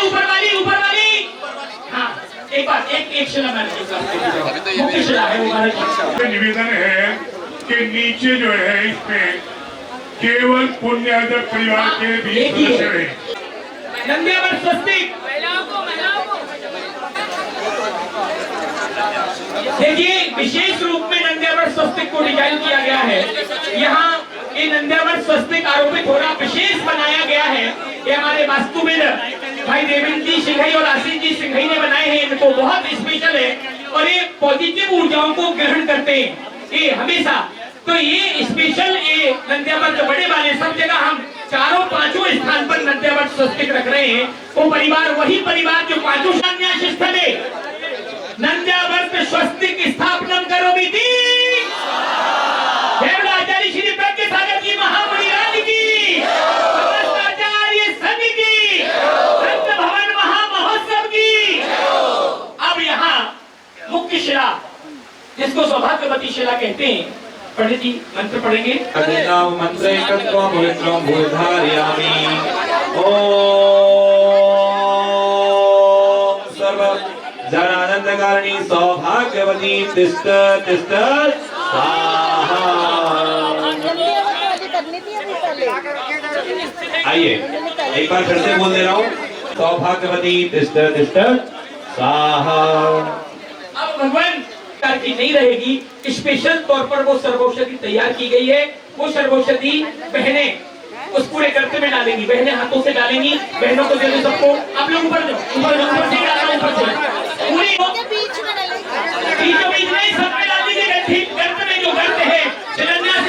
D: ऊपर वाली हाँ एक बार एक शिला मुख्य शिला है वो
G: निवेदन है कि नीचे जो है इस पे केवल पुण्यादक परिवार के भी सदस्य रहे।
D: नंदियावर स्वस्तिक देखिए विशेष रूप में नंदियावर स्वस्तिक को डिजाइन किया गया है। यहाँ ये नंदियावर स्वस्तिक आरोपित होना विशेष बनाया गया है। ये हमारे वास्तुविद भाई देवेंद्र जी सिंघई और आशीष जी सिंघई ने बनाए हैं। इनको बहुत स्पेशल है और ये पॉजिटिव ऊर्जाओं को ग्रहण करते हैं ये हमेशा। तो ये स्पेशल ये नंदियावर बड़े वाले सब जगह हम 4-5 स्थान पर नंदियावर स्वस्तिक रख रहे हैं। वो परिवार वही परिवार जो 5 संन्यास स्थल है नंदियावर्त स्वस्तिक स्थापना करो विधि आचार्य श्री प्रज्ञ सागर जी महामुनि राज की आचार्य संघ की संत भवन महामहोत्सव की। अब यहाँ मुख्य शिला जिसको सौभाग्यवती शिला कहते हैं पंडित जी मंत्र पढ़ेंगे।
C: मंत्र जनानंदकारिणी सौभाग्यवती तिष्ठ तिष्ठ आइए एक बार फिर से बोल दे रहा हूँ सौभाग्यवती तिष्ठ तिष्ठ स्वाहा।
D: अब भगवान की नहीं रहेगी स्पेशल तौर पर वो सर्वौषधि तैयार की गई है। वो सर्वौषधि बहने उस पूरे गर्त में डालेंगी। बहने हाथों से डालेंगी। बहनों को दे दो सबको। आप लोग ऊपर ऊपर से डालना ऊपर से पूरी बीचों बीच में सब में डाल दीजिएगा। ठीक गर्त में जो गर्त है शिलान्यास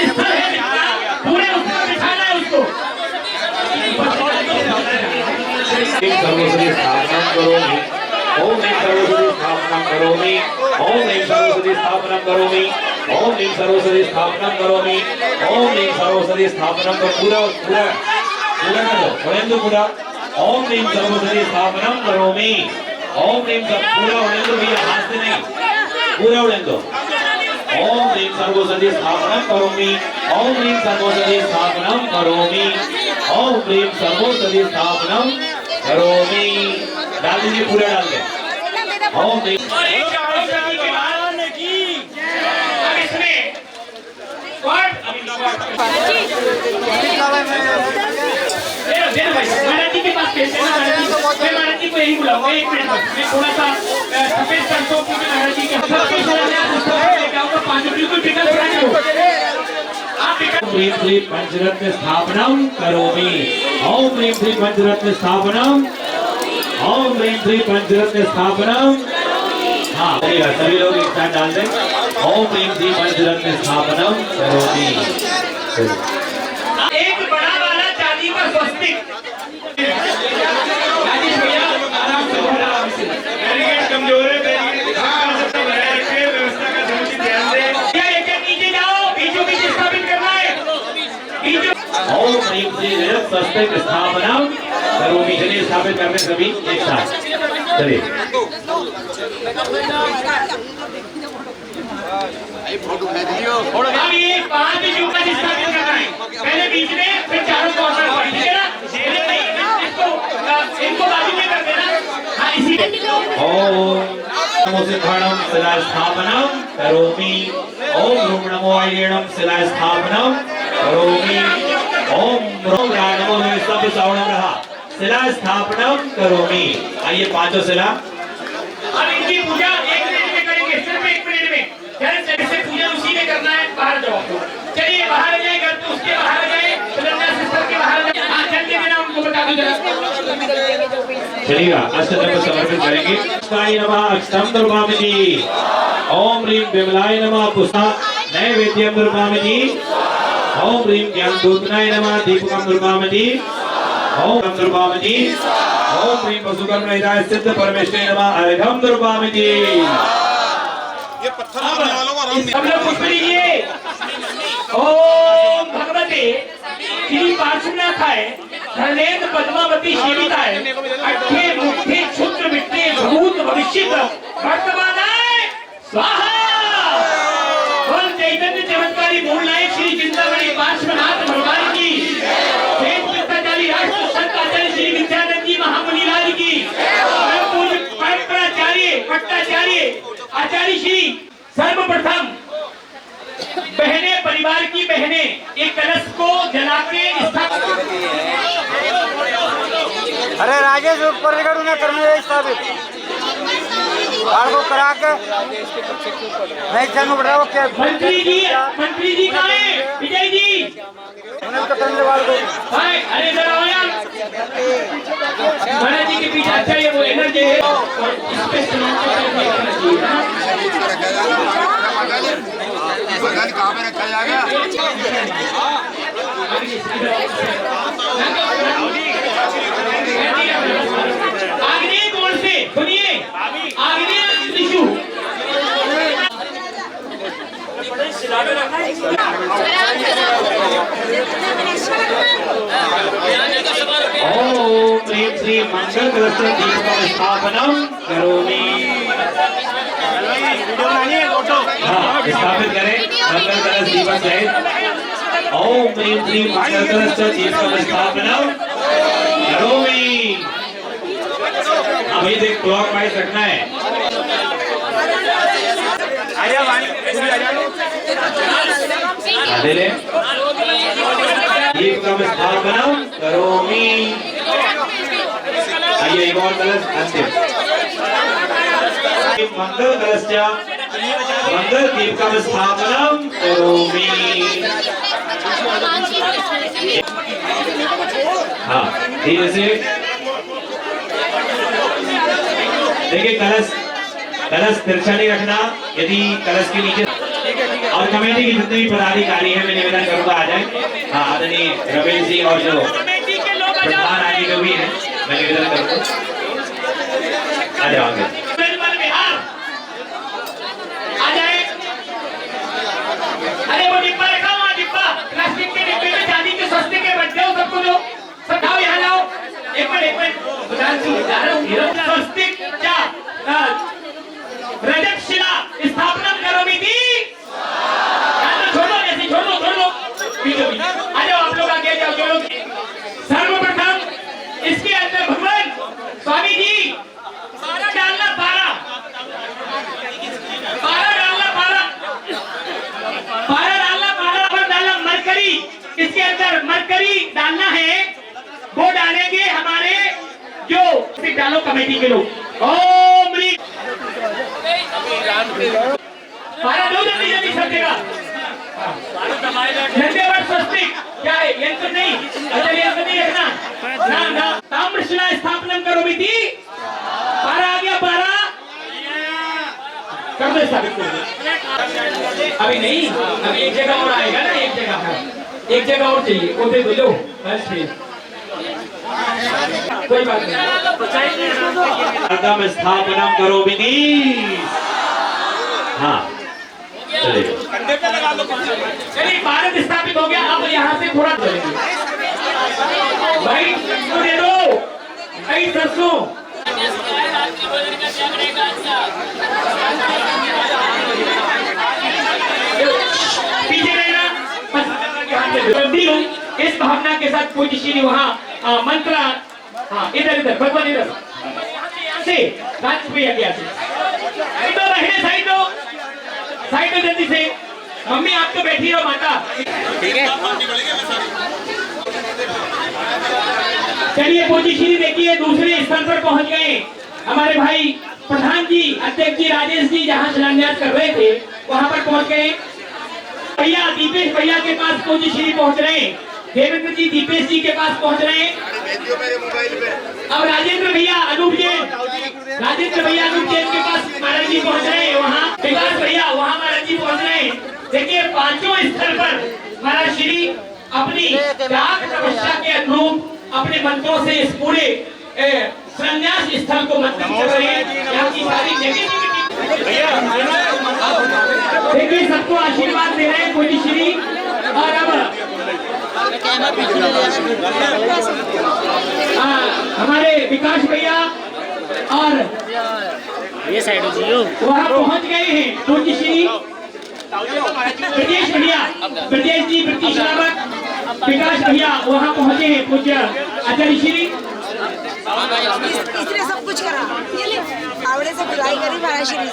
C: करोमि ओम ह्रीं सर्वसती स्थापनं करोमि ओम ह्रीं सर्वसती स्थापनं करोमि ओम ह्रीं सर्वसती स्थापनं करोमि ओम ह्रीं सर्वसती स्थापनं करो पूरा पूरा पूरा कर दो होने दो पूरा ओम ह्रीं सर्वसती स्थापनं करोमि ओम ह्रीं पूरा होने दो भैया हाथ से नहीं पूरा होने दो ओम ह्रीं सर्वसती स्थापनं करोमि ओम ह्रीं सर्वसती स्थापनं करोमि ओम ह्रीं सर्वसती स्थापनं करोमि डाल दीजिए पूरा डाल दे ओम ह्रीं
D: और एक सरस्वती के बाद अब इसमें what? महाराज जी के पास मैं महाराज जी को यही बुलाऊंगा 1 मिनट मैं थोड़ा सा सफेद सरसों की महाराज जी के बिल्कुल बिकल
C: ह्रीं श्री पंचरत्न स्थापनं करोमि ओम ह्रीं श्री पंचरत्न स्थापनं ओम ह्रीं श्री पंचरत्न स्थापनं हाँ सभी लोग एक साथ डाल दें ओम ह्रीं श्री पंचरत्न स्थापनं करोमि
D: एक बड़ा वाला चांदी का स्वस्तिक राजेश भैया आराम से बैरिकेड कमजोर है बैरिकेड बनाए रखे व्यवस्था का समुचित ध्यान दें एक नीचे जाओ बीचों बीच स्थापित करना है
C: ओम ह्रीं श्री स्वस्तिक स्थापनं करोमि चलिए स्थापित करते सभी एक साथ चलिए
K: फोटो खींच लियो
D: अब ये 5 बीजों का स्थापित करना है पहले बीच में फिर चारों को ठीक है ना इनको बाजू में कर देना हाँ इसी
C: ओम नमो सिंहाणं शिला स्थापनं करोमि ओम ह्रूं नमो ऐणं शिला स्थापनं करोमि ओम ह्रूं नमो सब श्रवणं रहा शिला स्थापनं करोमि आइए पांचों शिला
D: अब इनकी पूजा 1 मिनट में करेंगे सिर्फ 1 मिनट में जैसे पूजा उसी में करना है बाहर जाओ चलिए बाहर आ जाए घर तो उसके बाहर आ जाए सुलंदा सिस्टर के बाहर आ जाए हाँ चल के देना उनको बता दो जरा
C: चलिएगा अष्टदल समर्पित करेंगे अष्टाय नमः अष्टम दुर्गामि ओम ह्रीं विमलाय नमः पुष्पा नैवेद्यं दुर्गामि ओम ह्रीं ज्ञानदूतनाय नमः दीपकं दुर्गामि ओम दुर्गामि ओम ह्रीं वसुकर्महिताय सिद्ध परमेश्वराय नमः अर्घं दुर्गामि
K: ये पत्थर मारने वालों को आराम
D: सब लोग पुष्प लीजिए ओम भगवते श्री पार्श्वनाथाय धर्मेन्द्र पद्मावती सेविताय अट्ठे मुट्ठे क्षुद्र विट्ठे भूत भविष्य वर्तमानाय स्वाहा बोल चैतन्य चमत्कारी मूल नायक श्री चिंतामणि पार्श्वनाथ भगवान की श्रेष्ठ विद्याचार्य राष्ट्र संत आचार्य श्री विद्यानंद जी महामुनि राज की पूज्य परंपराचार्य भट्टाचार्य आचार्य श्री सर्वप्रथम बहने परिवार की बहने एक कलश को जला के
L: अरे राजेश ऊपर ना करने स्थापित को करा के नहीं चलना पड़ रहा क्या
D: मंत्री जी कहाँ हैं विजय जी
L: उन्हें तो करने वाले को
D: अरे जरा आओ यार महाराज जी के पीछे अच्छा ये वो एनर्जी है और इस पे
K: भगवान कहाँ पे रखा जाएगा
D: आग्नेय कोण से सुनिए आग्नेय दिशु
C: ओम ह्रीं श्री मंगल कलश दीपकं स्थापनं करोमि हाँ स्थापित करें मंगल कलश दीपक सहित ओम ह्रीं श्री मंगल कलश दीपकं स्थापनं करोमि अभी देख क्लॉक वाइज रखना है आधे ले दीपकं स्थापनं करोमि आइए एक और कलश अंतिम मंगल कलश मंगल दीपकं स्थापनं करोमि हाँ धीरे से देखिए कलश तिरछा नहीं रखना यदि कलश के नीचे और कमेटी के जितने भी पदाधिकारी हैं मैं निवेदन करूंगा आ जाए हाँ आदरणीय रमेश जी और जो प्रधान आदि जो भी हैं मैं निवेदन करूंगा जाओगे।
D: बिहार आ जाए। अरे वो डिब्बा रखा हुआ डिब्बा, प्लास्टिक के डिब्बे में चांदी के सस्ते के बच्चे हो सबको दो, सब आओ यहाँ लाओ। एक मिनट स्वस्तिक क्या रजत शिला स्थापना करोगी थी। छोड़ दो ऐसे, छोड़ दो आ जाओ आप लोग आगे जाओ। जो लोग सर्वप्रथम इसके अंदर भगवान स्वामी जी पारा डालना, पारा डालना मरकरी, इसके अंदर मरकरी डालना है। वो डालेंगे हमारे जो डालो कमेटी के लोग। ओम पारा दो जल्दी सब जगह। धन्यवाद। स्वस्तिक क्या है? यंत्र नहीं, अच्छा यंत्र नहीं रखना ना। ताम्रशिला स्थापना करो भी थी। पारा आ गया, पारा कर दो, स्थापित कर दो। अभी नहीं, अभी एक जगह और आएगा ना, एक जगह और चाहिए, वो दे दो। कोई बात नहीं।
C: स्थापना करो विधि। हाँ
D: चलिए भारत स्थापित हो गया। अब यहाँ से थोड़ा भाई दे दो, भाई सरसों पीछे रहना। इस भावना के साथ पूज्य श्री वहाँ मंत्र, हाँ इधर भगवान इधर से राजप्रिया के साइड दो, बहने साइड दो जल्दी से। मम्मी आप तो बैठी हो माता, ठीक है। चलिए पूज्य श्री देखिए दूसरे स्तर पर पहुंच गए हमारे भाई प्रधान जी, अध्यक्ष जी राजेश जी जहाँ शिलान्यास कर रहे थे वहां पर पहुंच गए। भैया दीपेश भैया के पास पूज्य श्री पहुंच रहे हैं। देवेंद्र जी दीपेश जी के पास पहुंच रहे हैं। अब राजेंद्र भैया अनूप जैन के पास महाराज जी पहुंच रहे हैं। वहाँ विकास भैया वहाँ महाराज जी पहुंच रहे हैं। देखिए पांचों स्तर पर महाराज श्री अपनी त्याग तपस्या के अनुरूप अपने मंत्रों से इस पूरे संन्यास स्थल को मंत्रित कर रहे हैं। यहाँ की सारी नेगेटिविटी देखिए, सबको आशीर्वाद दे रहे हैं पूज्य श्री। और अब हमारे विकास भैया और ये साइड वहाँ पहुँच गए हैं पूज्य श्री ब्रजेश भैया, ब्रजेश जी ब्रिटिश रावत, विकास भैया वहाँ पहुँचे हैं पूज्य आचार्य श्री।
M: इसने सब कुछ करा, आवड़े से बुलाई करी महाराज श्री ने।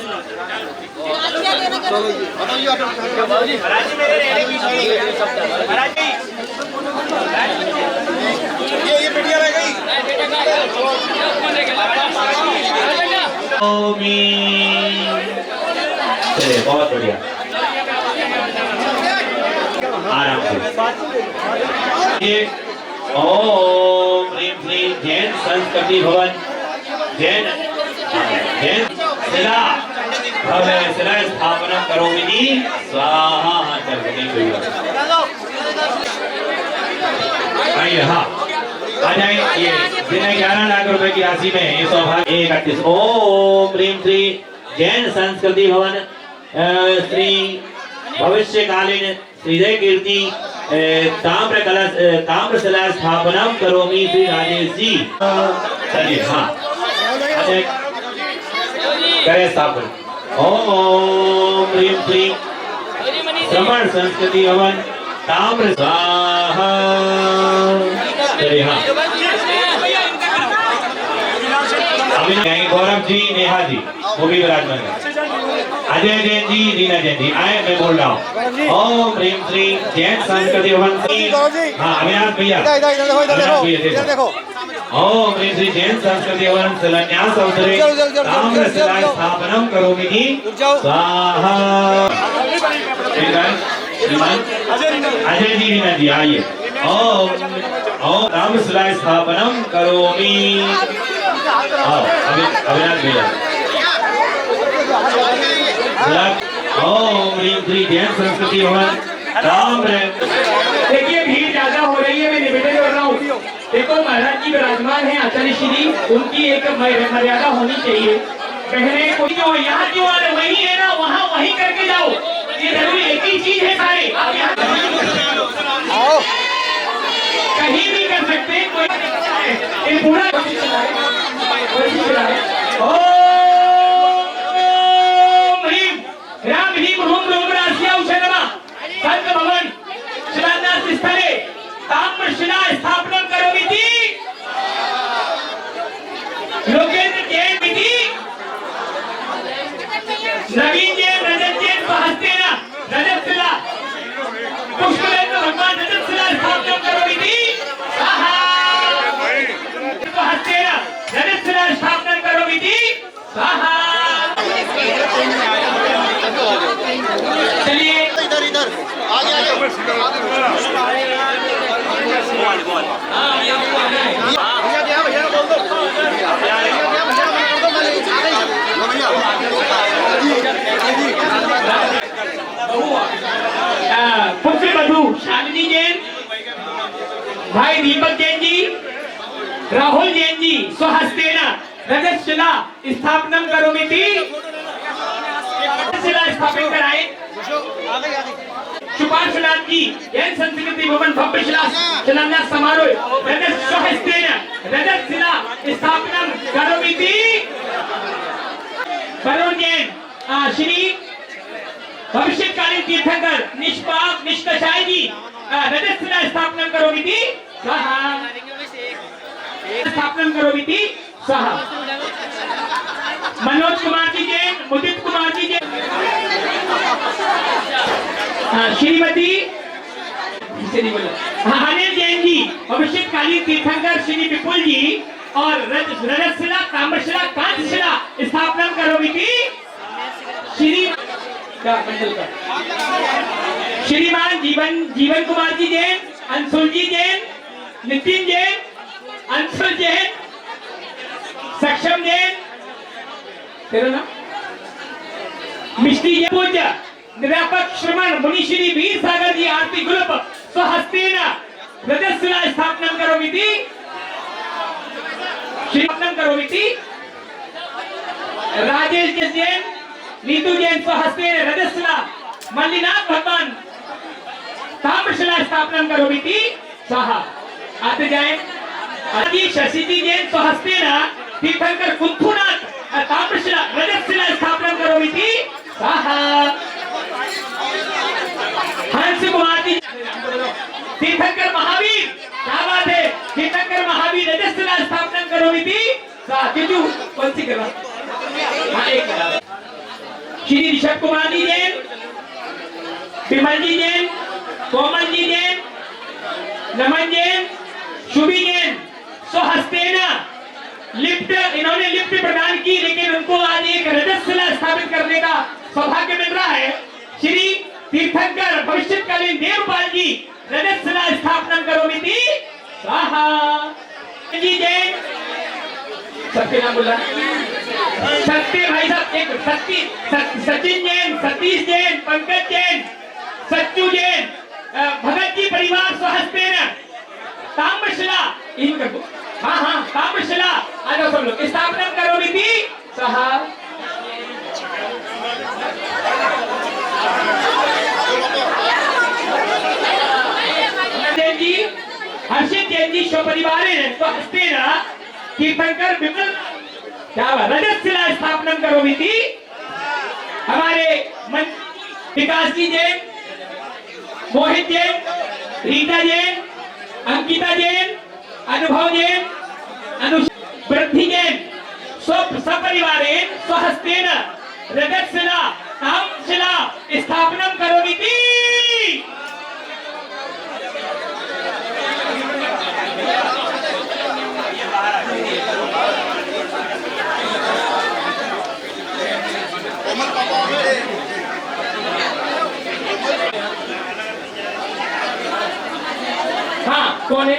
K: ये मीडिया रह गई।
C: बहुत बढ़िया, आराम से। ओम ह्रीं श्रीं जैन संस्कृति भवन जैन शिला भव्य शिला स्थापना करोमि स्वाहा। आइए, हाँ आ जाए। ये जिन्हें 11 लाख रुपए की राशि में ये सौभाग्य 31। ओम ह्रीं श्रीं जैन संस्कृति भवन श्री भविष्यकालीन श्रीजय कीर्ति ताम्र कलश ताम्रशिला स्थापना करोमि श्री राजेश जी। चलिए, हाँ करे स्थापना। ओम ह्रीं श्रीं श्रमण संस्कृति भवन ताम्र स्वाहा। चलिए, हाँ गौरव जी, नेहा जी वो भी विराजमान है। अजय जैन जी, रीना जैन जी आए, मैं बोल रहा हूँ। ओम ह्रीं श्रीं जैन संस्कृति भवन श्री, हाँ अविनाश भैया देखो। ओम ह्रीं श्रीं जैन संस्कृति भवन शिलान्यास अवसरे ताम्रशिला स्थापना करोमि स्वाहा। अजय जी, रीना जी आइए। ओम ताम्रशिला स्थापना करोमि। अविनाश भैया। ओम ह्रीं श्रीं जैन संस्कृति भवन ताम्र। देखिए भीड़ ज्यादा हो रही है, मैं निवेदन कर रहा हूँ
D: देखो महाराज जी विराजमान है, आचार्य श्री, उनकी एक मर्यादा होनी चाहिए। बहने कोई जो यहाँ क्यों आ रहे, वही है ना, वहाँ वही करके जाओ, ये जरूरी एक ही चीज है सारे, आप यहाँ कहीं भी कर सकते हैं, कोई ये पूरा ओम ह्रीम राम ह्रीम रूम रूम राशिया उषरमा संत भवन शिलान्यास स्थले ताम्रशिला स्थापना करोमीति लोकेन्द्र जैन विधि नवीन जैन रजत जैन स्वहस्तेन रजत शिला पुष्पलेन्द्र भगवान रजत शिला स्थापना करोमीति स्वाहा स्वहस्तेन रजत शिला स्थापना करोमीति स्वाहा। चलिए
K: इधर इधर आगे
D: पुत्र बधू शालिनी जैन, भाई दीपक जैन जी, राहुल जैन जी स्वहस्तेन रजत शिला स्थापना करोमीति शिला स्थापित कराए। सुभाषनाथ जी जैन संस्कृति भवन भव्य शिला शिलान्यास समारोह रजत स्वहस्तेन रजत शिला स्थापना करोमीति। वरुण जैन श्री भविष्यकालीन तीर्थंकर निष्पाप निष्कषाय जी रजत शिला स्थापना करोमीति स्वाहा। स्थापना करोमीति स्वाहा। मनोज कुमार जी जैन, मुदित कुमार जी जैन, श्रीमती अनिल जैन जी भविष्यकालीन तीर्थंकर श्री विपुल जी और रजत शिला ताम्रशिला कांस्यशिला स्थापना करोमीति श्री श्रीमान जीवन कुमार जी जैन, अंशुल जी जैन, नितिन जैन, अंशुल जैन, सक्षम जैन, तेरा नाम मिष्टी जैन, पूज्य निरापक श्रमण मुनिश्री वीर सागर जी आरती ग्रुप स्वहस्तेन रजत शिला स्थापना करोमीति स्थापना करोमीति। राजेश जैन, नीतू जैन स्वहस्तेन रजत शिला मल्लिनाथ भगवान ताम्रशिला स्थापना करोमीति स्वाहा। आते जाए शशि जी जैन स्वहस्तेन तीर्थंकर कुंथुनाथ ताम्रशिला रजत शिला स्थापना करोमीति स्वाहा। हंस कुमार जी तीर्थंकर महावीर, क्या बात है, तीर्थंकर महावीर रजत शिला स्थापना करोमीति स्वाहा। किंतु कौन सी करवा, हाँ एक श्री ऋषभ कुमार जी जैन, विमल जी जैन, कोमल जी जैन, नमन जैन, शुभी जैन स्वहस्तेन लिफ्ट, इन्होंने लिफ्ट प्रदान की, लेकिन उनको आज एक रजत शिला स्थापित करने का सौभाग्य मिल रहा है। श्री तीर्थंकर भविष्यकालीन देवपाल जी रजत शिला स्थापना करोमीति स्वाहा। जी जैन, सबके नाम बोला, सत्य भाई साहब, एक सचिन जैन, सतीश जैन, पंकज जैन, सच्चू जैन, भगत जी परिवार स्वहस्तेन ताम्रशिला, इनका हाँ ताम्रशिला आ जाओ सब लोग स्थापना करोमीति स्वाहा। जैन जी हर्षित जैन जी स्वपरिवारेण स्वहस्तेन तीर्थंकर विमल क्या रजत शिला स्थापना करोमीति। हमारे विकास जी जैन, मोहित जैन, रीता जैन, अंकिता जैन, अनुभव जैन, वृद्धि जैन सपरिवारेण स्वहस्तेन रजत शिला ताम्रशिला स्थापना करोमीति। हाँ कौन है,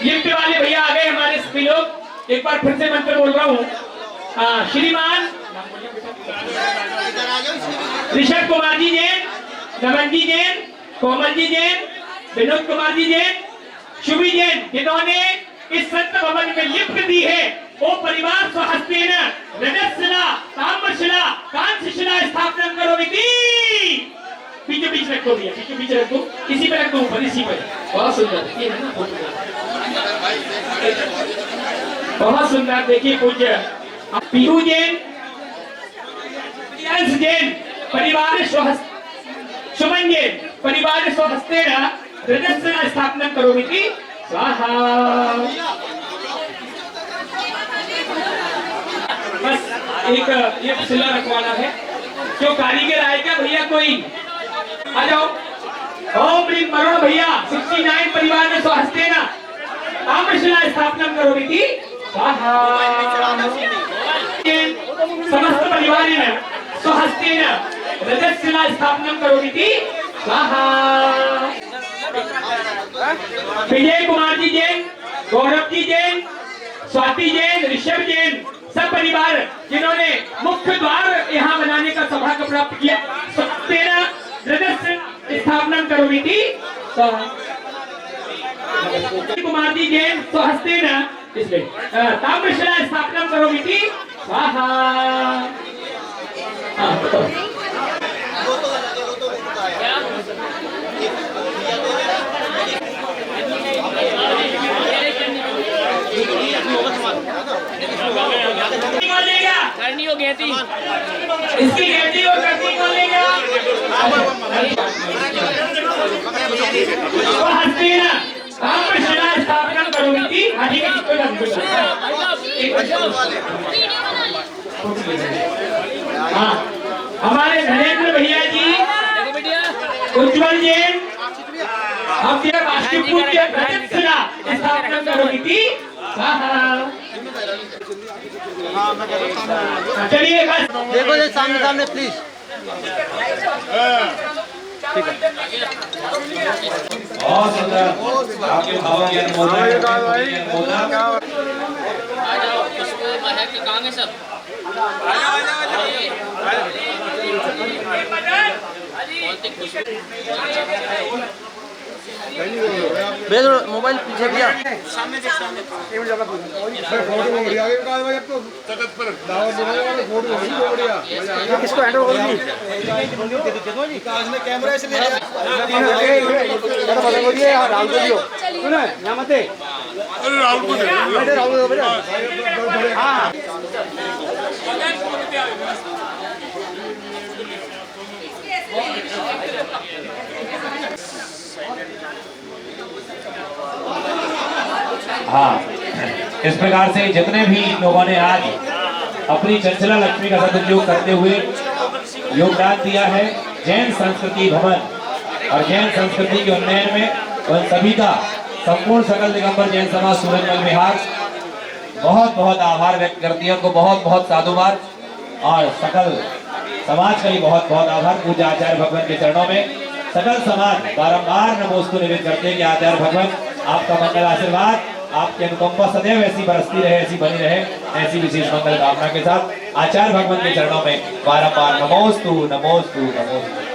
D: लिफ्ट वाले भैया आ गए हमारे सभी लोग। एक बार फिर से मंत्र बोल रहा हूँ। श्रीमान ऋषभ कुमार जी जैन, नमन जी जैन, कोमल जी जैन, विनोद कुमार जी जैन, शुभी जैन, जिन्होंने इस संत भवन में लिप्त दी है वो परिवार स्वहस्तेन रजतशिला ताम्रशिला कांस्यशिला स्थापना करोमिति। पीछे पीछे रख दो भैया, पीछे पीछे रख दो, इसी पे रख दो, ऊपर इसी पे। बहुत सुंदर, ये है ना बहुत सुंदर। देखिए पूज्य पीहू जैन, जैन परिवार सुमन जैन परिवार स्वहस्तेन रजतशिला स्थापना करोमिति स्वाहा। बस एक ये शिला रखवाना है। जो कारीगर आएगा भैया कोई आ जाओ। ओम प्रीम वरुण भैया 69 परिवार में स्वहस्तेन ताम्रशिला स्थापना करोमिति स्वाहा। समस्त परिवारेण स्वहस्तेन रजतशिला स्थापना करोमिति स्वाहा। विजय कुमार जी जैन, गौरव जी जैन, स्वाति जैन, ऋषभ जैन सब परिवार जिन्होंने मुख्य द्वार यहाँ बनाने का सौभाग्य प्राप्त किया, तेरा रजत स्थापना करोमिति। कुमार जी जैन स्वहस्तेन इसमें ताम्रशिला स्थापना करोमिति स्वाहा। करनी हो गई थी इसकी गहती और करनी कौन लेगा? स्वहस्तेन ताम्रशिला स्थापना करोमिति। हाँ, हमारे धनेन्द्र भैया जी, उज्जवल जैन, हम राष्ट्रपूज्य रजतशिला स्थापना करोमिति स्वाहा। चलिए
L: देखो ये सामने सामने प्लीज।
C: बहुत सुंदर आपके भावों की अनुमोदन।
E: आ जाओ, खुशबू महक के कहाँ गए सब?
L: मोबाइल पीछे भैया
K: सामने देख, सामने
L: किसको हैंड ओवर कैमरा से राहुल को दियो यहाँ मत राहुल को हाँ
C: हाँ, इस प्रकार से जितने भी लोगों ने आज अपनी चंचला लक्ष्मी का सदुपयोग करते हुए योगदान दिया है जैन संस्कृति भवन और जैन संस्कृति के उन्नयन में, उन सभी का संपूर्ण सकल दिगंबर जैन समाज सूरजमल विहार बहुत बहुत आभार व्यक्त करती है। उनको बहुत बहुत साधुवाद और सकल समाज का ही बहुत बहुत आभार। पूज्य आचार्य भगवान के चरणों में सकल समाज बारंबार नमोस्तु निवेदन करते हैं कि आचार्य भगवान आपका मंगल आशीर्वाद, आपकी अनुकंपा सदैव ऐसी बरसती रहे, ऐसी बनी रहे, ऐसी विशेष मंगल कामना के साथ आचार्य भगवान के चरणों में बारंबार नमोस्तु नमोस्तु नमोस्तु।